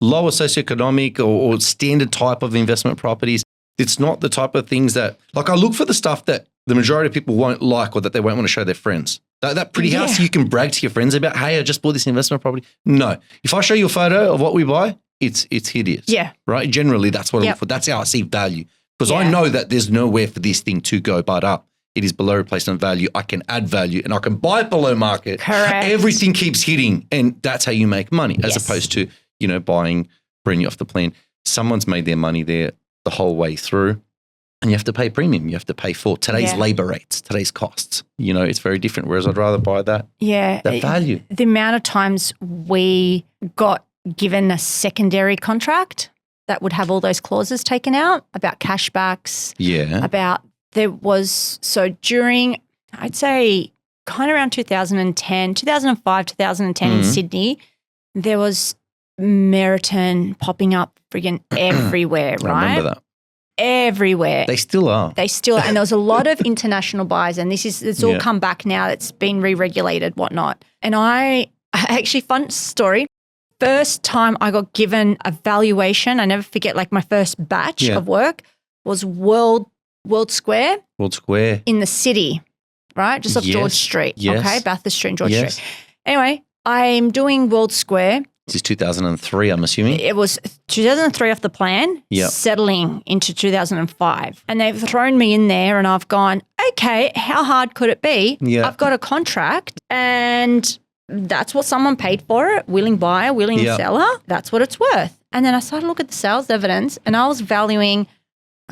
[SPEAKER 2] lower socioeconomic or standard type of investment properties. It's not the type of things that, like I look for the stuff that the majority of people won't like or that they won't want to show their friends. That pretty house you can brag to your friends about, hey, I just bought this investment property. No. If I show you a photo of what we buy, it's hideous. Right? Generally, that's what I look for. That's how I see value. Because I know that there's nowhere for this thing to go but up. It is below replacement value. I can add value and I can buy it below market.
[SPEAKER 1] Correct.
[SPEAKER 2] Everything keeps hitting and that's how you make money as opposed to, buying brand new off the plan. Someone's made their money there the whole way through and you have to pay premium. You have to pay for today's labor rates, today's costs. It's very different. Whereas I'd rather buy that value.
[SPEAKER 1] The amount of times we got given a secondary contract that would have all those clauses taken out about cashbacks. During, I'd say kind of around 2010, 2005, 2010 in Sydney, there was Meriton popping up friggin' everywhere, right?
[SPEAKER 2] I remember that.
[SPEAKER 1] Everywhere.
[SPEAKER 2] They still are.
[SPEAKER 1] And there was a lot of international buyers and it's all come back now. It's been re-regulated, whatnot. And actually, fun story, first time I got given a valuation, I never forget, like my first batch of work was World Square.
[SPEAKER 2] World Square.
[SPEAKER 1] In the city, right? Just off George Street. Okay, Bathurst Street and George Street. Anyway, I'm doing World Square.
[SPEAKER 2] This is 2003, I'm assuming.
[SPEAKER 1] It was 2003 off the plan, settling into 2005. And they've thrown me in there and I've gone, okay, how hard could it be? I've got a contract and that's what someone paid for it, willing buyer, willing seller. That's what it's worth. And then I started to look at the sales evidence and I was valuing,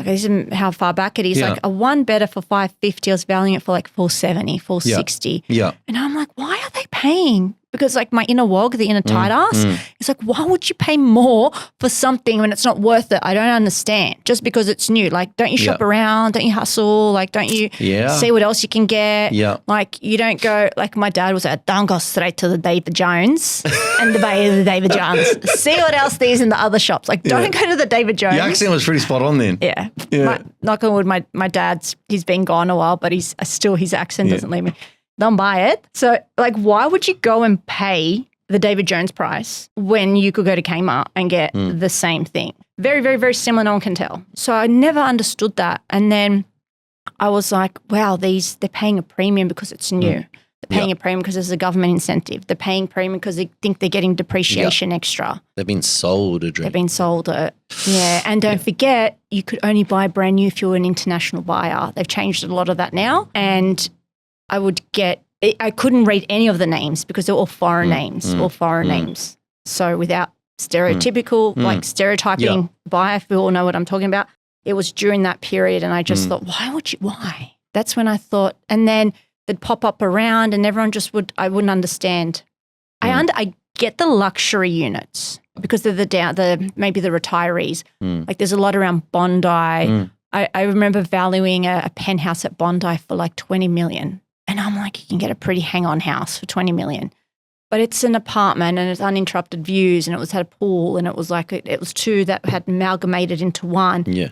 [SPEAKER 1] okay, this is how far back it is, like a one better for $550, I was valuing it for like $470, $460. And I'm like, why are they paying because like my inner wog, the inner tight ass, it's like, why would you pay more for something when it's not worth it? I don't understand. Just because it's new. Like, don't you shop around? Don't you hustle? Like, don't you see what else you can get?
[SPEAKER 2] Yeah.
[SPEAKER 1] Like, you don't go, like my dad was like, don't go straight to the David Jones and buy the David Jones. See what else there's in the other shops. Like, don't go to the David Jones.
[SPEAKER 2] Your accent was pretty spot on then.
[SPEAKER 1] Yeah. Knock on wood, my dad's, he's been gone a while, but he's still, his accent doesn't leave me. Don't buy it. So, like, why would you go and pay the David Jones price when you could go to Kmart and get the same thing? Very, very, very similar. No one can tell. So I never understood that. And then I was like, wow, they're paying a premium because it's new. They're paying a premium because there's a government incentive. They're paying premium because they think they're getting depreciation extra.
[SPEAKER 2] They've been sold a dream.
[SPEAKER 1] They've been sold it. Yeah. And don't forget, you could only buy brand new if you're an international buyer. They've changed a lot of that now. And I couldn't read any of the names because they're all foreign names, names. So without stereotypical, like stereotyping buyer, if we all know what I'm talking about, it was during that period. And I just thought, why? That's when I thought, and then they'd pop up around and everyone I wouldn't understand. I get the luxury units because they're maybe the retirees. Like there's a lot around Bondi. I remember valuing a penthouse at Bondi for like 20 million. And I'm like, you can get a pretty hang-on house for 20 million. But it's an apartment and it's uninterrupted views and it had a pool and it was like, it was two that had amalgamated into one. Yeah.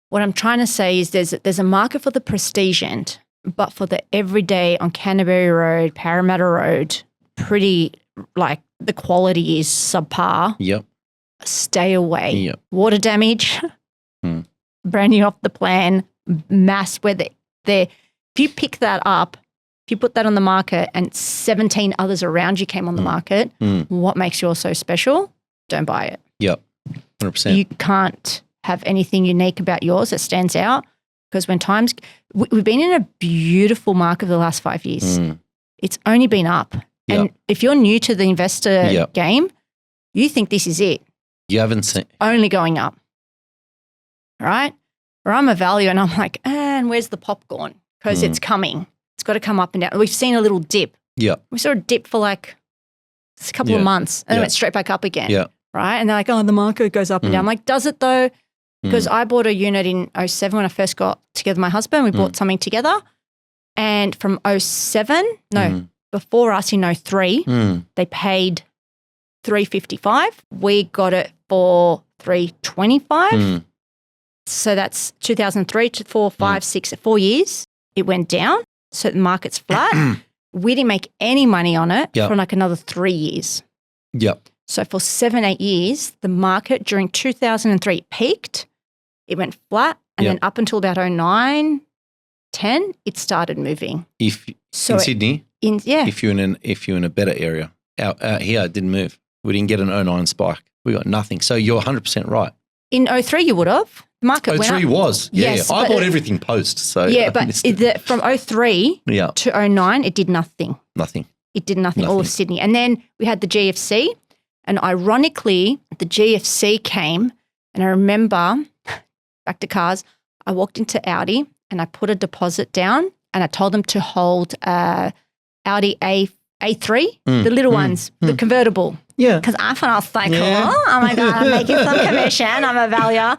[SPEAKER 1] What I'm trying to say is there's a market for the prestige end, but for the everyday on Canterbury Road, Parramatta Road, pretty like the quality is subpar. Yep. Stay away. Yep. Water damage, brand new off the plan, mass where if you pick that up, if you put that on the market and 17 others around you came on the market, what makes yours so special? Don't buy it. Yep, 100%. You can't have anything unique about yours that stands out because when we've been in a beautiful market the last 5 years. It's only been up. Yep. And if you're new to the investor game, you think this is it. You haven't seen. Only going up. All right? Or I'm a value and I'm like, and where's the popcorn? Because it's coming. It's got to come up and down. We've seen a little dip. Yeah. We saw a dip for like a couple of months and it went straight back up again. Yeah. Right? And they're like, oh, the market goes up and down. I'm like, does it though? Because I bought a unit in 2007 when I first got together with my husband. We bought something together. And from 2007, before us in 2003, they paid $355. We got it for $325. So that's 2003 to 4, 5, 6, 4 years. It went down. So the market's flat. We didn't make any money on it for like another 3 years. Yep. So for 7, 8 years, the market during 2003 peaked. It went flat. And then up until about 2009, 10, it started moving. In Sydney? If you're in a better area. Out here, it didn't move. We didn't get an 2009 spike. We got nothing. So you're 100% right. In 2003, you would have. The market went up. 2003 was. Yes, I bought everything post. So yeah, but from 2003 to 2009, it did nothing. It did nothing. All of Sydney. And then we had the GFC. And ironically, the GFC came. And I remember, back to cars, I walked into Audi and I put a deposit down and I told them to hold Audi A3, the little ones, the convertible. Yeah. Because I thought I was so cool. Oh my God, I'm making some commission. I'm a valuer.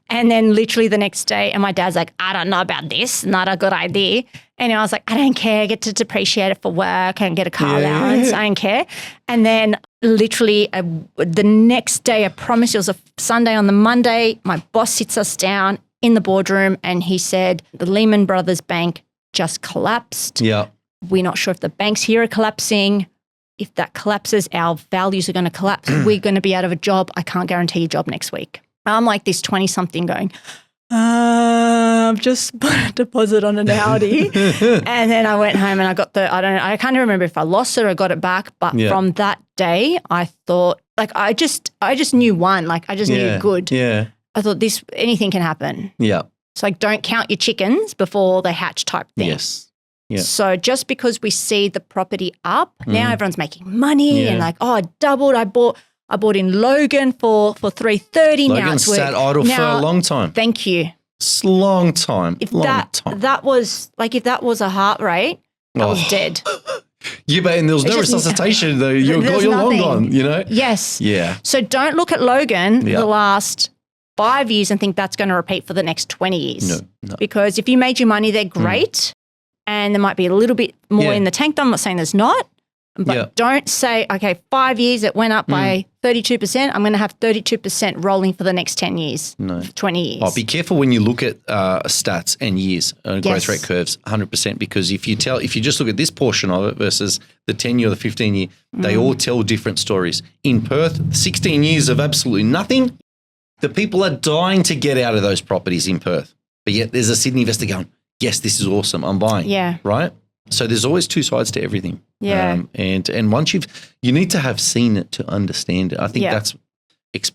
[SPEAKER 1] And then literally the next day, and my dad's like, I don't know about this. Not a good idea. And I was like, I don't care. I get to depreciate it for work and get a car allowance. I don't care. And then literally the next day, I promise you, it was a Sunday. On the Monday, my boss sits us down in the boardroom and he said, the Lehman Brothers Bank just collapsed. Yeah. We're not sure if the banks here are collapsing. If that collapses, our values are going to collapse. We're going to be out of a job. I can't guarantee a job next week. I'm like this 20-something going, I've just put a deposit on an Audi. And then I went home and I got I can't remember if I lost it or I got it back. But from that day, I thought, like, I just knew one. Like, I just knew good. Yeah. I thought anything can happen. Yeah. It's like, don't count your chickens before they hatch type thing. Yes. Yeah. So just because we see the property up, now everyone's making money and like, oh, it doubled. I bought in Logan for $330. Logan sat idle for a long time. Thank you. Long time. If that was a heart rate, that was dead.
[SPEAKER 2] Yeah, but and there was no resuscitation though. You're long gone, you know?
[SPEAKER 1] Yes.
[SPEAKER 2] Yeah.
[SPEAKER 1] So don't look at Logan the last 5 years and think that's going to repeat for the next 20 years.
[SPEAKER 2] No.
[SPEAKER 1] Because if you made your money, they're great. And there might be a little bit more in the tank. I'm not saying there's not. But don't say, okay, 5 years it went up by 32%. I'm going to have 32% rolling for the next 10 years, 20 years.
[SPEAKER 2] Oh, be careful when you look at stats and years, growth rate curves, 100%, because if you just look at this portion of it versus the 10-year or the 15-year, they all tell different stories. In Perth, 16 years of absolutely nothing. The people are dying to get out of those properties in Perth. But yet there's a Sydney investor going, yes, this is awesome. I'm buying.
[SPEAKER 1] Yeah.
[SPEAKER 2] Right? So there's always two sides to everything.
[SPEAKER 1] Yeah.
[SPEAKER 2] And once you need to have seen it to understand it. I think that's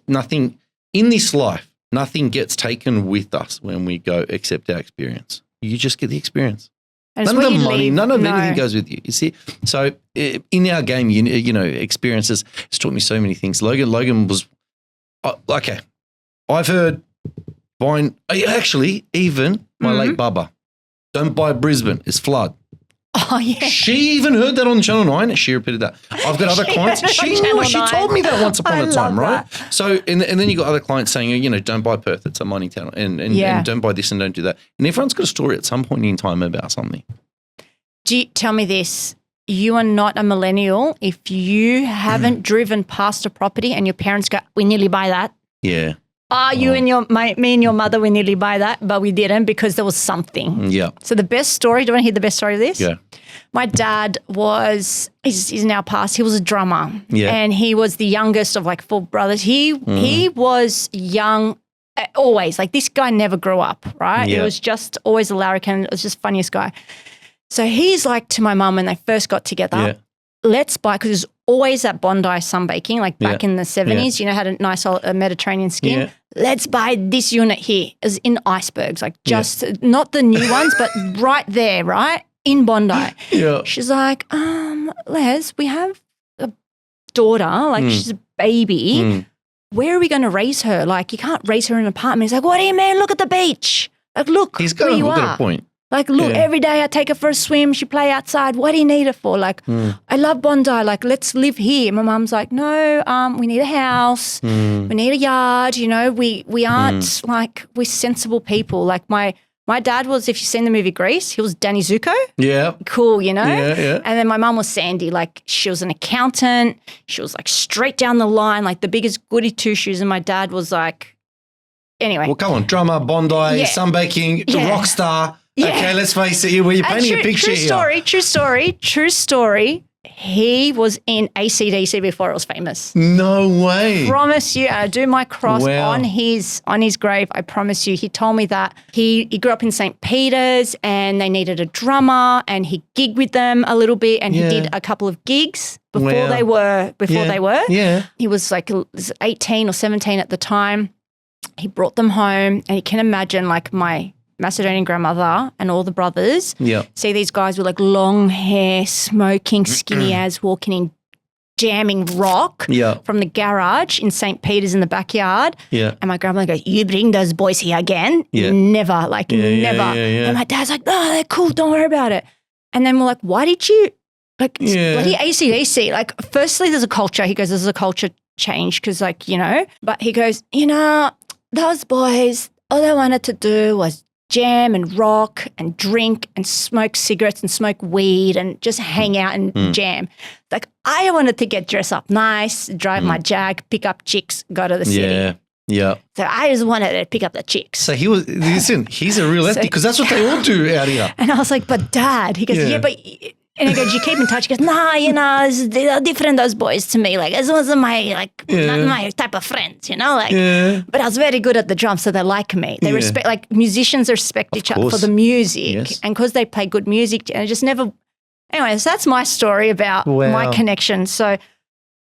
[SPEAKER 2] nothing in this life, nothing gets taken with us when we go accept our experience. You just get the experience. None of the money, none of anything goes with you. You see? So in our game, you know, experiences, it's taught me so many things. Logan was, okay, I've heard buying, actually, even my late Bubba, don't buy Brisbane, it's flood.
[SPEAKER 1] Oh, yeah.
[SPEAKER 2] She even heard that on Channel 9. She repeated that. I've got other clients. She told me that once upon a time, right? That. So, and then you got other clients saying, you know, don't buy Perth, it's a mining town, and don't buy this and don't do that. And everyone's got a story at some point in time about something.
[SPEAKER 1] Tell me this. You are not a millennial if you haven't driven past a property and your parents go, we nearly buy that.
[SPEAKER 2] Yeah.
[SPEAKER 1] You and me and your mother, we nearly buy that, but we didn't because there was something.
[SPEAKER 2] Yeah.
[SPEAKER 1] So the best story, do you want to hear the best story of this?
[SPEAKER 2] Yeah.
[SPEAKER 1] My dad he's now passed. He was a drummer.
[SPEAKER 2] Yeah.
[SPEAKER 1] And he was the youngest of like 4 brothers. He was young always. Like this guy never grew up, right?
[SPEAKER 2] Yeah.
[SPEAKER 1] It was just always a larrikin. It was just funniest guy. So he's like to my mum when they first got together, let's buy, because there's always that Bondi sunbaking, like back in the 70s, you know, had a nice Mediterranean skin.
[SPEAKER 2] Yeah.
[SPEAKER 1] Let's buy this unit here. It was in icebergs, like just not the new ones, but right there, right? In Bondi.
[SPEAKER 2] Yeah.
[SPEAKER 1] She's like, Les, we have a daughter, like she's a baby. Where are we going to raise her? Like, you can't raise her in an apartment. He's like, what do you mean? Look at the beach. Like, look
[SPEAKER 2] He's got
[SPEAKER 1] where you
[SPEAKER 2] look
[SPEAKER 1] are.
[SPEAKER 2] at a point.
[SPEAKER 1] Like, look, every day I take her for a swim. She play outside. What do you need her for? Like, I love Bondi. Like, let's live here. My mum's like, no, we need a house. We need a yard. You know, we aren't like, we're sensible people. Like my dad was, if you've seen the movie Grease, he was Danny Zuko. Yeah. Cool, you know?
[SPEAKER 2] Yeah.
[SPEAKER 1] And then my mum was Sandy. Like, she was an accountant. She was like straight down the line, like the biggest goody two-shoes. And my dad was like, anyway.
[SPEAKER 2] Well, come on, drummer, Bondi, sunbaking, rock star. Yeah. Okay, let's face it. You're painting a picture here. True story. He was in AC/DC before it was famous. No way.
[SPEAKER 1] Promise you. I do my cross on his grave. I promise you. He told me that he grew up in St. Peter's and they needed a drummer and he gigged with them a little bit and he did a couple of gigs before they were. Yeah. He was like 18 or 17 at the time. He brought them home and you can imagine like my Macedonian grandmother and all the brothers see these guys with like long hair, smoking, skinny as, walking in, jamming rock from the garage in St. Peter's in the backyard. Yeah. And my grandmother goes, you bring those boys here again? Yeah. Never, never. And my dad's like, no, they're cool, don't worry about it. And then we're like, why did you, bloody AC/DC? Like, firstly, there's a culture. He goes, there's a culture change because like, you know, but he goes, you know, those boys, all they wanted to do was jam and rock and drink and smoke cigarettes and smoke weed and just hang out and jam. Like, I wanted to dress up nice, drive my Jag, pick up chicks, go to the city. Yeah. So I just wanted to pick up the chicks.
[SPEAKER 2] So he's a real ethnic because that's what they all do out here.
[SPEAKER 1] And I was like, but Dad, he goes, but... And I go, do you keep in touch? He goes, nah, you know, they're different, those boys to me. Like, this wasn't my, not my type of friends, you know? Like, but I was very good at the drums, so they like me. They respect, like, musicians respect each other for the music. Yes. And because they play good music, and I just never, anyway, so that's my story about my connection. So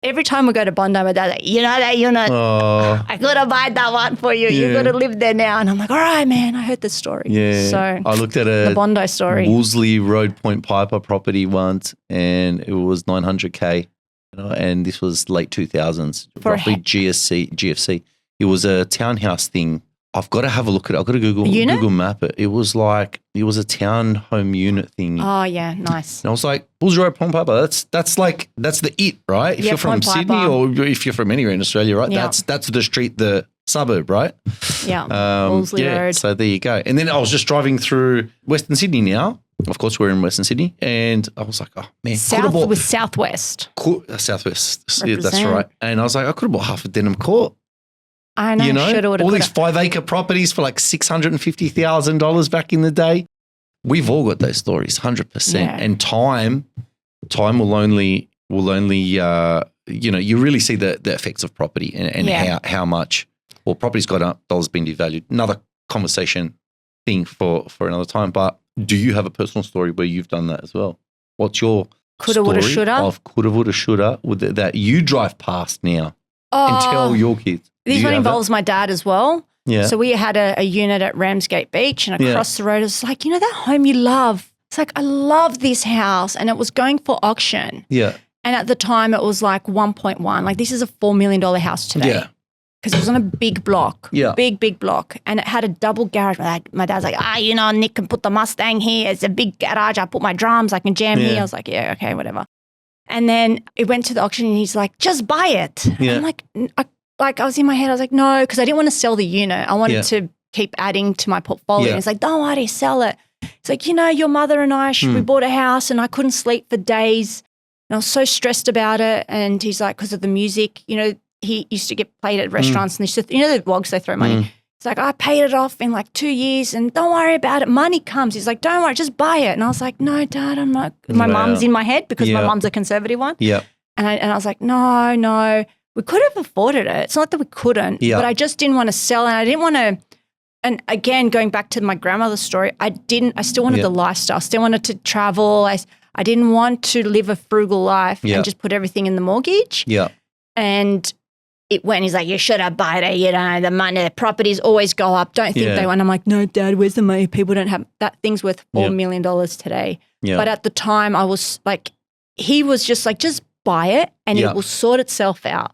[SPEAKER 1] every time we go to Bondi, my dad's like, you know that unit, I could have bought that one for you. You could have lived there now. And I'm like, all right, man, I heard the story. Yeah. So
[SPEAKER 2] I looked at the
[SPEAKER 1] Bondi story.
[SPEAKER 2] Wolseley Road Point Piper property once and it was $900K, you know, and this was late 2000s, roughly GFC. It was a townhouse thing I've got to have a look at it. I've got to Google map it. It was a townhome unit thing.
[SPEAKER 1] Oh, yeah, nice.
[SPEAKER 2] And I was like, Bulls Road, Pond Piper, that's the it, right? If you're from Sydney or if you're from anywhere in Australia, right?
[SPEAKER 1] Yeah.
[SPEAKER 2] That's the street, the suburb, right?
[SPEAKER 1] Yeah, Wolseley Road.
[SPEAKER 2] So there you go. And then I was just driving through Western Sydney now. Of course, we're in Western Sydney. And I was like, oh, man.
[SPEAKER 1] South was Southwest.
[SPEAKER 2] Southwest. Yeah, that's right. And I was like, I could have bought half a Denham Court.
[SPEAKER 1] I know.
[SPEAKER 2] You know, all these
[SPEAKER 1] coulda.
[SPEAKER 2] 5-acre properties for like $650,000 back in the day. We've all got those stories, 100%.
[SPEAKER 1] Yeah.
[SPEAKER 2] And time will only you really see the effects of property and how much. Well, property's got up, dollars been devalued. Another conversation thing for another time. But do you have a personal story where you've done that as well? What's your
[SPEAKER 1] Coulda, woulda,
[SPEAKER 2] story
[SPEAKER 1] shoulda?
[SPEAKER 2] of coulda, woulda, shoulda that you drive past now and tell your kids?
[SPEAKER 1] This one involves my dad as well.
[SPEAKER 2] Yeah.
[SPEAKER 1] So we had a unit at Ramsgate Beach, and across the road, it was like, that home you love. It's like, I love this house. And it was going for auction.
[SPEAKER 2] Yeah.
[SPEAKER 1] And at the time, it was like 1.1. Like, this is a $4 million house today.
[SPEAKER 2] Yeah.
[SPEAKER 1] Because it was on a big block.
[SPEAKER 2] Yeah.
[SPEAKER 1] Big block. And it had a double garage. My dad's like, Nick can put the Mustang here. It's a big garage. I put my drums. I can jam here. I was like, yeah, okay, whatever. And then it went to the auction, and he's like, just buy it.
[SPEAKER 2] Yeah.
[SPEAKER 1] I'm like, I was in my head, I was like, no, because I didn't want to sell the unit. I wanted to keep adding to my portfolio. And he's like, don't worry, sell it. It's like, your mother and I, we bought a house and I couldn't sleep for days. And I was so stressed about it. And he's like, because of the music, he used to get played at restaurants and the wogs, they throw money. It's like, I paid it off in like 2 years and don't worry about it. Money comes. He's like, don't worry, just buy it. And I was like, no, Dad, I'm not. My mum's in my head because my mum's a conservative one.
[SPEAKER 2] Yeah.
[SPEAKER 1] And I was like, no. We could have afforded it. It's not that we couldn't, but I just didn't want to sell, and I didn't want to. And again, going back to my grandmother's story, I still wanted the lifestyle. Still wanted to travel. I didn't want to live a frugal life and just put everything in the mortgage.
[SPEAKER 2] Yeah.
[SPEAKER 1] And it went. He's like, you should have bought it. The money, the properties always go up. Don't think they went. I'm like, no, Dad, where's the money? People don't have that. Thing's worth $4 million today. Yeah. But at the time, I was like, he was just like, just buy it, and it will sort itself out.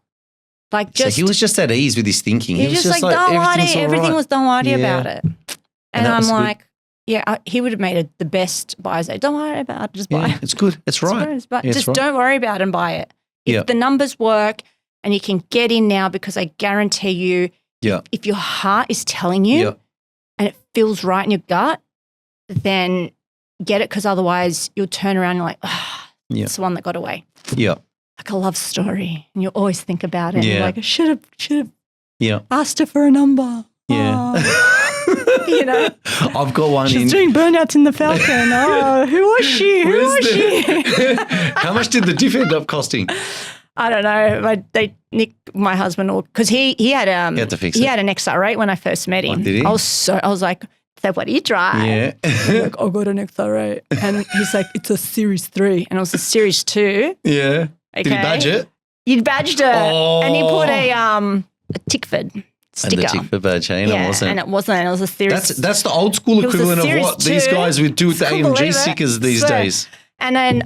[SPEAKER 1] So
[SPEAKER 2] he was just at ease with his thinking.
[SPEAKER 1] He was just like, don't worry, everything was don't worry about it. And I'm like, he would have made the best buyer's aid. Don't worry about it, just buy it.
[SPEAKER 2] It's good. It's right.
[SPEAKER 1] Just don't worry about it and buy it. If the numbers work and you can get in now, because I guarantee you, if your heart is telling you and it feels right in your gut, then get it, because otherwise you'll turn around and you're like, it's the one that got away.
[SPEAKER 2] Yeah.
[SPEAKER 1] Like a love story, and you always think about it.
[SPEAKER 2] Yeah.
[SPEAKER 1] And you're like, I should have asked her for a number.
[SPEAKER 2] Yeah.
[SPEAKER 1] Oh.
[SPEAKER 2] I've got one.
[SPEAKER 1] She's doing burnouts in the Falcon. Oh, who was she? Who was she?
[SPEAKER 2] How much did the diff end up costing?
[SPEAKER 1] I don't know. Nick, my husband, because he had
[SPEAKER 2] to fix
[SPEAKER 1] he
[SPEAKER 2] it.
[SPEAKER 1] had an XR8 when I first met him.
[SPEAKER 2] Oh, did he?
[SPEAKER 1] I was like, so what do you drive?
[SPEAKER 2] Yeah.
[SPEAKER 1] I'm like, I got an XR8, and he's like, it's a Series 3, and it was a Series 2.
[SPEAKER 2] Yeah.
[SPEAKER 1] Okay.
[SPEAKER 2] Did he badge it?
[SPEAKER 1] You'd badged it, and he put a Tickford sticker.
[SPEAKER 2] And the Tickford badge, and it wasn't.
[SPEAKER 1] And it wasn't. It was a Series.
[SPEAKER 2] That's the old school equivalent of what these guys would do with the AMG stickers these days.
[SPEAKER 1] And then,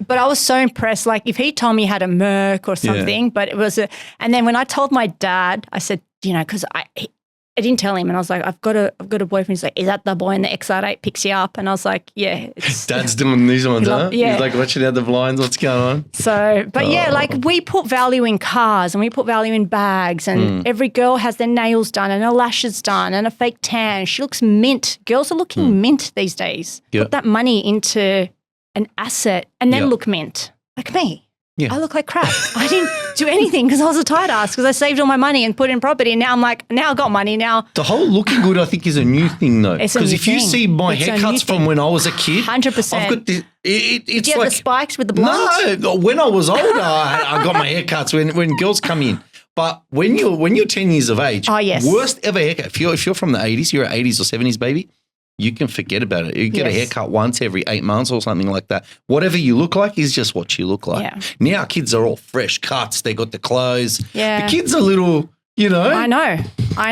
[SPEAKER 1] but I was so impressed. Like, if he told me he had a Merc or something, but it was and then when I told my dad, I said, because I didn't tell him, and I was like, I've got a boyfriend. He's like, is that the boy in the XR8 picks you up? And I was like, yeah.
[SPEAKER 2] Dad's doing these ones, huh?
[SPEAKER 1] Yeah.
[SPEAKER 2] He's like watching out the blinds. What's going on?
[SPEAKER 1] So, but like we put value in cars, and we put value in bags, and every girl has their nails done and her lashes done and a fake tan. She looks mint. Girls are looking mint these days.
[SPEAKER 2] Yep.
[SPEAKER 1] Put that money into an asset and then look mint, like me.
[SPEAKER 2] Yeah.
[SPEAKER 1] I look like crap. I didn't do anything because I was a tight ass, because I saved all my money and put in property, and now I'm like, now I got money now.
[SPEAKER 2] The whole looking good, I think, is a new thing though.
[SPEAKER 1] Because
[SPEAKER 2] if you see my haircuts from when I was a kid,
[SPEAKER 1] 100%.
[SPEAKER 2] I've got this. It's
[SPEAKER 1] Did you have
[SPEAKER 2] like
[SPEAKER 1] the spikes with the blondes?
[SPEAKER 2] No, when I was older, I got my haircuts when girls come in. But when you're 10 years of age, worst ever haircut. If you're from the 80s, you're an 80s or 70s baby, you can forget about it. You get a haircut once every 8 months or something like that. Whatever you look like is just what you look like.
[SPEAKER 1] Yeah.
[SPEAKER 2] Now kids are all fresh cuts. They got the clothes.
[SPEAKER 1] Yeah.
[SPEAKER 2] The kids are little,
[SPEAKER 1] I know.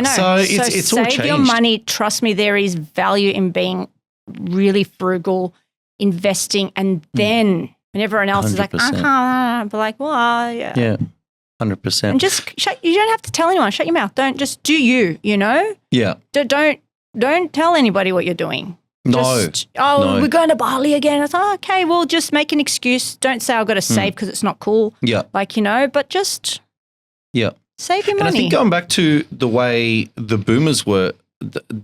[SPEAKER 2] So it's all
[SPEAKER 1] save
[SPEAKER 2] changed.
[SPEAKER 1] your money. Trust me, there is value in being really frugal, investing, and then when everyone else is like,
[SPEAKER 2] 100%.
[SPEAKER 1] but like, well, yeah.
[SPEAKER 2] Yeah. 100%.
[SPEAKER 1] And you don't have to tell anyone. Shut your mouth. Don't just do you, you know?
[SPEAKER 2] Yeah.
[SPEAKER 1] Don't tell anybody what you're doing.
[SPEAKER 2] No.
[SPEAKER 1] We're going to Bali again. It's like, okay, well, just make an excuse. Don't say I've got to save because it's not cool.
[SPEAKER 2] Yeah.
[SPEAKER 1] Like, you know, but just save your money.
[SPEAKER 2] And I think going back to the way the boomers were,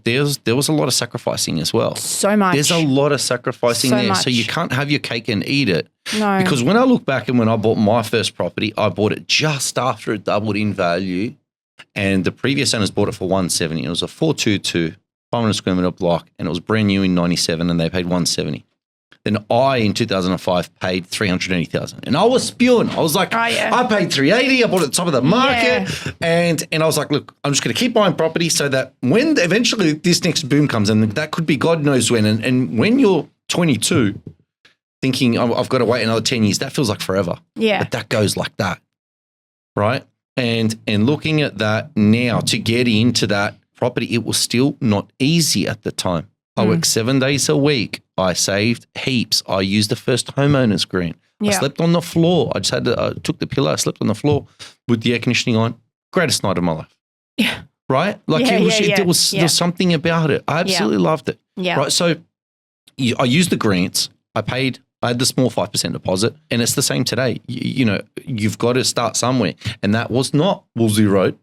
[SPEAKER 2] there was a lot of sacrificing as well.
[SPEAKER 1] So much.
[SPEAKER 2] There's a lot of sacrificing there.
[SPEAKER 1] Much.
[SPEAKER 2] So you can't have your cake and eat it.
[SPEAKER 1] No.
[SPEAKER 2] Because when I look back and when I bought my first property, I bought it just after it doubled in value. And the previous owners bought it for 170. It was a 422, 500 square meter block, and it was brand new in 97 and they paid 170. Then I, in 2005, paid $380,000. And I was spewing. I was like, I paid $380. I bought it at the top of the market. Yeah. And I was like, look, I'm just going to keep buying property so that when eventually this next boom comes, and that could be God knows when. And when you're 22, thinking I've got to wait another 10 years, that feels like forever.
[SPEAKER 1] Yeah.
[SPEAKER 2] But that goes like that, right? And looking at that now, to get into that property, it was still not easy at the time. I worked 7 days a week. I saved heaps. I used the first homeowner's grant. I slept on the floor. I took the pillow. I slept on the floor with the air conditioning on. Greatest night of my life.
[SPEAKER 1] Yeah.
[SPEAKER 2] Right? Like there was something about it. I absolutely loved it.
[SPEAKER 1] Yeah.
[SPEAKER 2] Right. So I used the grants. I had the small 5% deposit, and it's the same today. You know, you've got to start somewhere. And that was not Wolseley Road.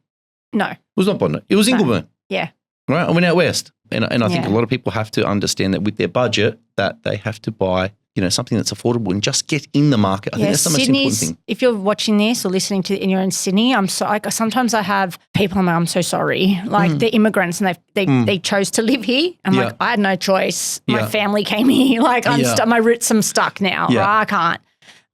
[SPEAKER 1] No.
[SPEAKER 2] It was not Bondi. It was Ingleburn.
[SPEAKER 1] Yeah.
[SPEAKER 2] Right. I went out west. And I think a lot of people have to understand that with their budget that they have to buy, you know, something that's affordable and just get in the market. I think that's the most important thing.
[SPEAKER 1] If you're watching this or listening to it and you're in Sydney, sometimes I have people, I'm so sorry. Like they're immigrants and they chose to live here. I'm like, I had no choice. My family came here. Like my roots, I'm stuck now. Yeah. I can't.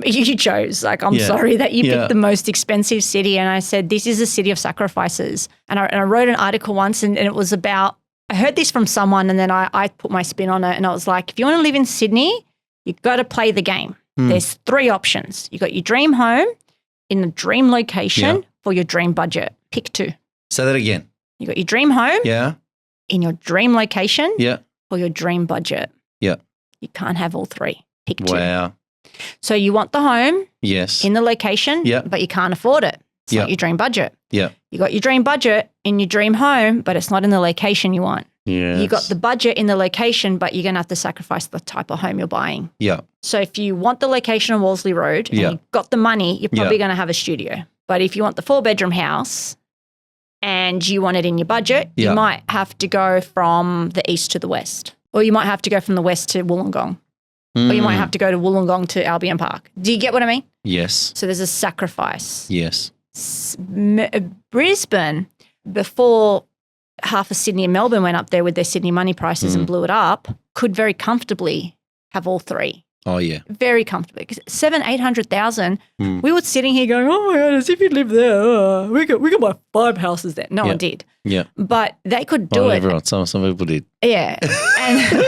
[SPEAKER 1] You chose. Like, I'm sorry that you picked the most expensive city. And I said, this is a city of sacrifices. And I wrote an article once and it was about, I heard this from someone and then I put my spin on it and I was like, if you want to live in Sydney, you've got to play the game. There's 3 options. You got your dream home in the dream location for your dream budget. Pick 2.
[SPEAKER 2] Say that again.
[SPEAKER 1] You got your dream home in your dream location for your dream budget.
[SPEAKER 2] Yeah.
[SPEAKER 1] You can't have all 3. Pick 2.
[SPEAKER 2] Wow.
[SPEAKER 1] So you want the home in the location, but you can't afford it. It's not your dream budget.
[SPEAKER 2] Yeah.
[SPEAKER 1] You got your dream budget in your dream home, but it's not in the location you want.
[SPEAKER 2] Yes.
[SPEAKER 1] You got the budget in the location, but you're going to have to sacrifice the type of home you're buying.
[SPEAKER 2] Yeah.
[SPEAKER 1] So if you want the location on Wolseley Road and you've got the money, you're probably going to have a studio. But if you want the 4-bedroom house and you want it in your budget, you might have to go from the east to the west. Or you might have to go from the west to Wollongong. Or you might have to go to Wollongong to Albion Park. Do you get what I mean?
[SPEAKER 2] Yes.
[SPEAKER 1] So there's a sacrifice.
[SPEAKER 2] Yes.
[SPEAKER 1] Brisbane, before half of Sydney and Melbourne went up there with their Sydney money prices and blew it up, could very comfortably have all 3.
[SPEAKER 2] Oh, yeah.
[SPEAKER 1] Very comfortably. Because 800,000, we were sitting here going, oh my God, as if you live there, we could buy 5 houses there. No one did.
[SPEAKER 2] Yeah.
[SPEAKER 1] But they could do it.
[SPEAKER 2] Everyone, some people did.
[SPEAKER 1] Yeah. And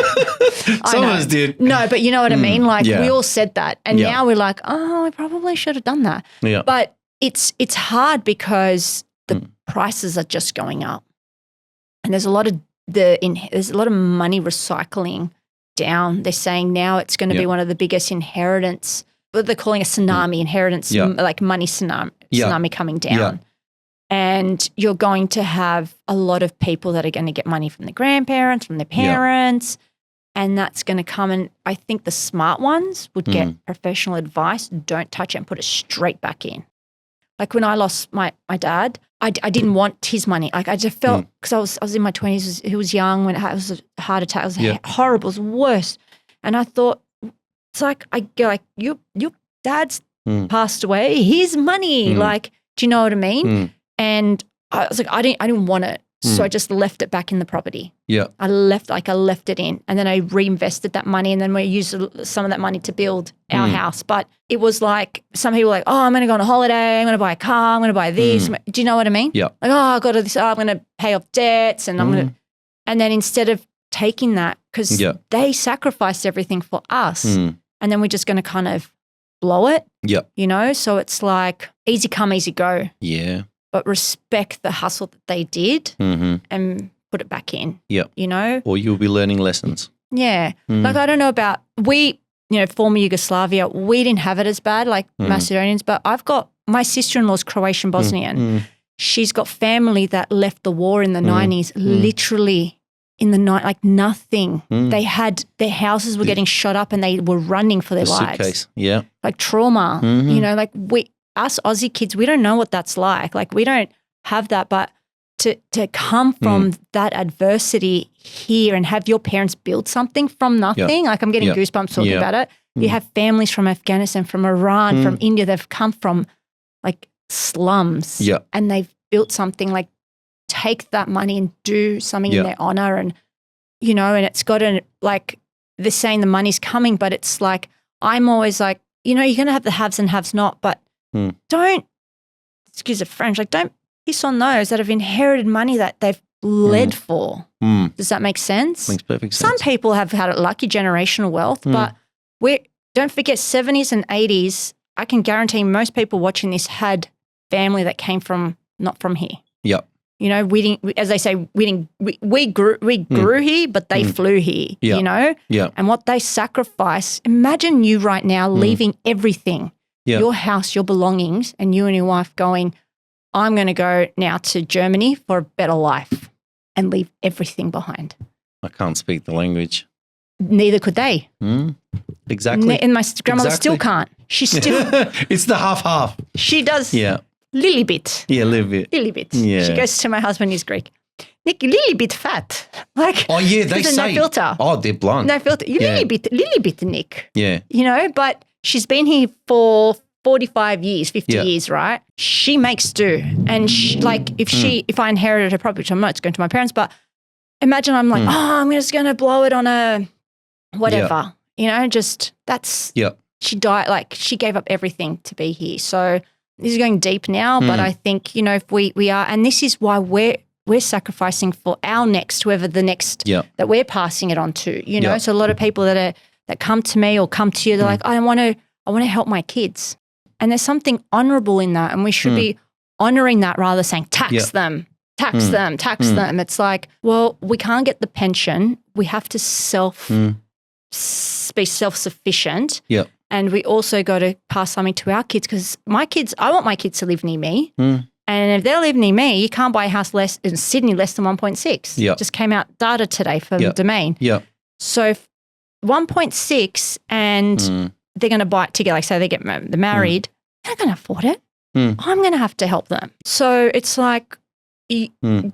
[SPEAKER 2] some of us did.
[SPEAKER 1] No, but you know what I mean? Like we all said that. And now we're like, oh, we probably should have done that.
[SPEAKER 2] Yeah.
[SPEAKER 1] But it's hard because the prices are just going up. And there's a lot of money recycling down. They're saying now it's going to be one of the biggest inheritance, but they're calling a tsunami inheritance, like money tsunami coming down. Yeah. And you're going to have a lot of people that are going to get money from their grandparents, from their parents, and that's going to come. And I think the smart ones would get professional advice. Don't touch it and put it straight back in. Like when I lost my dad, I didn't want his money. Like I just felt, because I was in my 20s, he was young when it was a heart attack. It was horrible, it was worse. And I thought, it's like, I go like, your dad's passed away, his money. Like, do you know what I mean? And I was like, I didn't want it. So I just left it back in the property. Yeah. I left it in. And then I reinvested that money and then we used some of that money to build our house. But it was like, some people were like, oh, I'm going to go on a holiday. I'm going to buy a car. I'm going to buy this. Do you know what I mean? Yeah. Like, oh, I got this. Oh, I'm going to pay off debts and I'm going to. And then instead of taking that, because they sacrificed everything for us and then we're just going to kind of blow it. Yeah. You know? So it's like easy come, easy go. Yeah. But respect the hustle that they did and put it back in, you know?
[SPEAKER 2] Or you'll be learning lessons.
[SPEAKER 1] Yeah. Like I don't know about, former Yugoslavia, we didn't have it as bad like Macedonians, but I've got my sister-in-law's Croatian Bosnian. She's got family that left the war in the 90s, literally in the night, like nothing. They had, their houses were getting shot up and they were running for their lives.
[SPEAKER 2] Suitcase, yeah.
[SPEAKER 1] Like trauma, you know, like us Aussie kids, we don't know what that's like. Like we don't have that, but to come from that adversity here and have your parents build something from nothing, like I'm getting goosebumps talking about it. You have families from Afghanistan, from Iran, from India, they've come from like slums and they've built something, like take that money and do something in their honor. And, you know, and it's got to, like they're saying the money's coming, but it's like, I'm always like, you know, you're going to have the haves and haves not, but don't, excuse the French, like don't piss on those that have inherited money that they've bled for. Does that make sense?
[SPEAKER 2] Makes perfect sense.
[SPEAKER 1] Some people have had a lucky generational wealth, but don't forget 70s and 80s, I can guarantee most people watching this had family that came from, not from here.
[SPEAKER 2] Yep.
[SPEAKER 1] You know, we didn't, as they say, we grew here, but they flew here, you know?
[SPEAKER 2] Yeah.
[SPEAKER 1] And what they sacrifice, imagine you right now leaving everything, your house, your belongings, and you and your wife going, I'm going to go now to Germany for a better life and leave everything behind.
[SPEAKER 2] I can't speak the language.
[SPEAKER 1] Neither could they.
[SPEAKER 2] Exactly.
[SPEAKER 1] And my grandmother still can't. She still.
[SPEAKER 2] It's the half-half.
[SPEAKER 1] She does.
[SPEAKER 2] Yeah.
[SPEAKER 1] Lily bit.
[SPEAKER 2] Yeah, little bit.
[SPEAKER 1] Lily bit.
[SPEAKER 2] Yeah.
[SPEAKER 1] She goes to my husband, he's Greek. Nick, lily bit fat. Like,
[SPEAKER 2] oh, yeah, they say.
[SPEAKER 1] No filter.
[SPEAKER 2] Oh, they're blunt.
[SPEAKER 1] No filter. You lily bit, Nick.
[SPEAKER 2] Yeah.
[SPEAKER 1] You know, but she's been here for 45 years, 50 years, right? She makes do. And she, like, if I inherited her property, which I'm not, it's going to my parents, but imagine I'm like, I'm just going to blow it on a whatever. You know, just that's, she died, like she gave up everything to be here. So this is going deep now, but I think, you know, if we are, and this is why we're sacrificing for our next, whoever the next that we're passing it on to, you know. So a lot of people that come to me or come to you, they're like, I want to help my kids. And there's something honorable in that. And we should be honoring that rather than saying tax them. It's like, well, we can't get the pension. We have to be self-sufficient.
[SPEAKER 2] Yeah.
[SPEAKER 1] And we also got to pass something to our kids, because I want my kids to live near me. And if they live near me, you can't buy a house less in Sydney less than 1.6.
[SPEAKER 2] Yeah.
[SPEAKER 1] Just came out data today from Domain.
[SPEAKER 2] Yeah.
[SPEAKER 1] So 1.6 and they're going to buy it together. Like say they're married, they're not going to afford it. I'm going to have to help them. So it's like,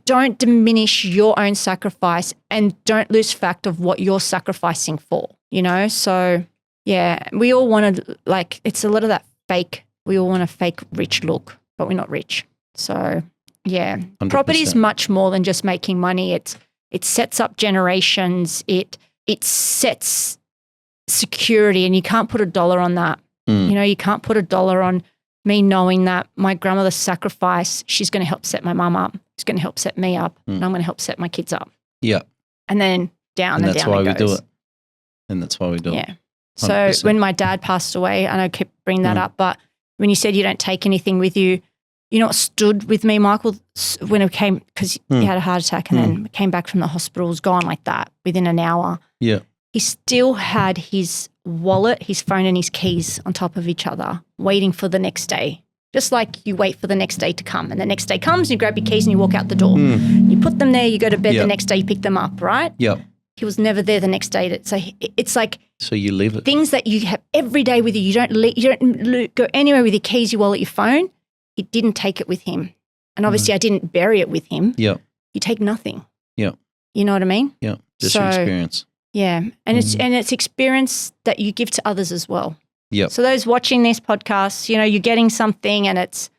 [SPEAKER 1] don't diminish your own sacrifice and don't lose fact of what you're sacrificing for, you know? So yeah, we all want to, like, it's a lot of that fake, we all want a fake rich look, but we're not rich. So yeah, 100%. Property is much more than just making money. It sets up generations. It sets security, and you can't put a dollar on that. You know, you can't put a dollar on me knowing that my grandmother's sacrifice, she's going to help set my mum up. She's going to help set me up, and I'm going to help set my kids up. Yeah. And then down and down it goes.
[SPEAKER 2] And that's why we do it. And that's why we do it.
[SPEAKER 1] Yeah. So when my dad passed away, and I keep bringing that up, but when you said you don't take anything with you, you know what stood with me, Michael, when it came, because he had a heart attack and then came back from the hospital, was gone like that within an hour. Yeah. He still had his wallet, his phone and his keys on top of each other, waiting for the next day. Just like you wait for the next day to come. And the next day comes, you grab your keys and you walk out the door. You put them there, you go to bed, the next day you pick them up, right? Yep. He was never there the next day. So it's like,
[SPEAKER 2] so you leave it.
[SPEAKER 1] Things that you have every day with you. You don't go anywhere with your keys, your wallet, your phone. He didn't take it with him. And obviously I didn't bury it with him. Yeah. You take nothing. Yeah. You know what I mean? Yeah.
[SPEAKER 2] Just your experience.
[SPEAKER 1] Yeah. And it's experience that you give to others as well. Yeah. So those watching this podcast, you know, you're getting something and it's,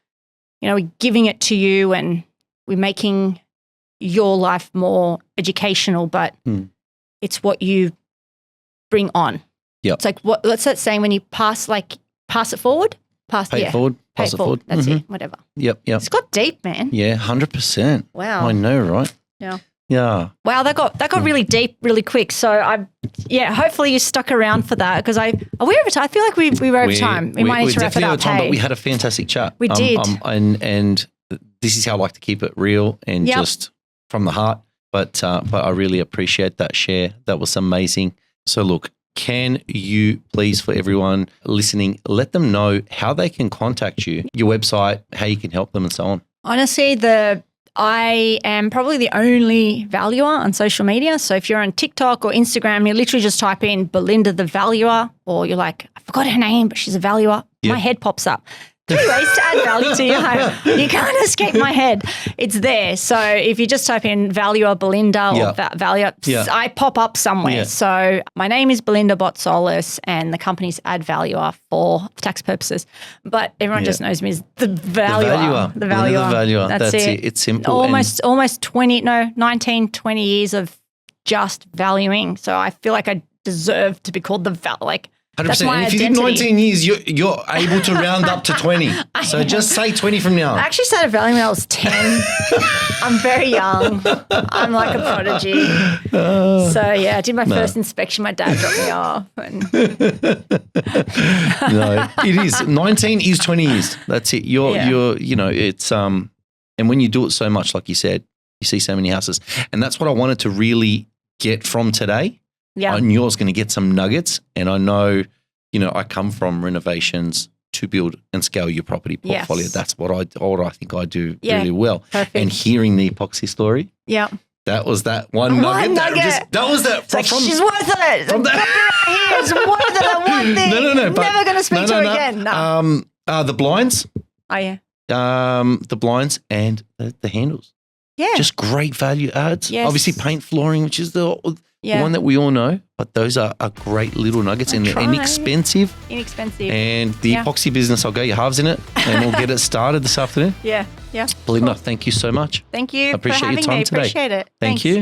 [SPEAKER 1] you know, we're giving it to you and we're making your life more educational, but it's what you bring on. Yeah. It's like what's that saying when you pass it forward? Pay it forward. Pass it forward. That's it. Whatever. Yep. It's got deep, man.
[SPEAKER 2] Yeah, 100%.
[SPEAKER 1] Wow.
[SPEAKER 2] I know, right?
[SPEAKER 1] Yeah.
[SPEAKER 2] Yeah.
[SPEAKER 1] Wow, that got really deep really quick. So hopefully you stuck around for that because are we over time? I feel like we were over time. We might need to wrap it up.
[SPEAKER 2] Time, but we had a fantastic chat.
[SPEAKER 1] We did.
[SPEAKER 2] And this is how I like to keep it real and just from the heart. But I really appreciate that share. That was amazing. So look, can you please, for everyone listening, let them know how they can contact you, your website, how you can help them and so on?
[SPEAKER 1] Honestly, I am probably the only valuer on social media. So if you're on TikTok or Instagram, you literally just type in Belinda the Valuer, or you're like, I forgot her name, but she's a valuer.
[SPEAKER 2] Yep.
[SPEAKER 1] My head pops up. 3 ways to add value to your home. You can't escape my head. It's there. So if you just type in Valuer Belinda or Valuer, I pop up somewhere.
[SPEAKER 2] Yeah.
[SPEAKER 1] So my name is Belinda Botzolis and the company's Add Valuer for tax purposes. But everyone just knows me as the Valuer.
[SPEAKER 2] The Valuer. That's it. It's simple.
[SPEAKER 1] Almost 19, 20 years of just valuing. So I feel like I deserve to be called the
[SPEAKER 2] 100%.
[SPEAKER 1] That's my
[SPEAKER 2] and if you did 19 years, you're able to round up to 20. So just say 20 from now.
[SPEAKER 1] I actually started valuing when I was 10. I'm very young. I'm like a prodigy. So yeah, I did my first inspection. My dad dropped me off.
[SPEAKER 2] No, it is. 19 is 20 years. That's it. You're it's and when you do it so much, like you said, you see so many houses. And that's what I wanted to really get from today.
[SPEAKER 1] Yeah.
[SPEAKER 2] I knew I was going to get some nuggets, and I know, I come from Renovations to build and scale your property portfolio.
[SPEAKER 1] Yes.
[SPEAKER 2] That's what I think I do really well.
[SPEAKER 1] Perfect.
[SPEAKER 2] And hearing the epoxy story, that was that one nugget. That was that.
[SPEAKER 1] It's like, she's worth it. From that, here, it's worth it. I want this.
[SPEAKER 2] No.
[SPEAKER 1] Never going to speak to her again. No.
[SPEAKER 2] The blinds.
[SPEAKER 1] Oh yeah.
[SPEAKER 2] The blinds and the handles.
[SPEAKER 1] Yeah.
[SPEAKER 2] Just great value adds.
[SPEAKER 1] Yes.
[SPEAKER 2] Obviously, paint flooring, which is the one that we all know, but those are great little nuggets and they're inexpensive. And the epoxy business, I'll go your halves in it and we'll get it started this afternoon.
[SPEAKER 1] Yeah.
[SPEAKER 2] Belinda, thank you so much.
[SPEAKER 1] Thank you.
[SPEAKER 2] I appreciate your time today.
[SPEAKER 1] Appreciate it.
[SPEAKER 2] Thank you.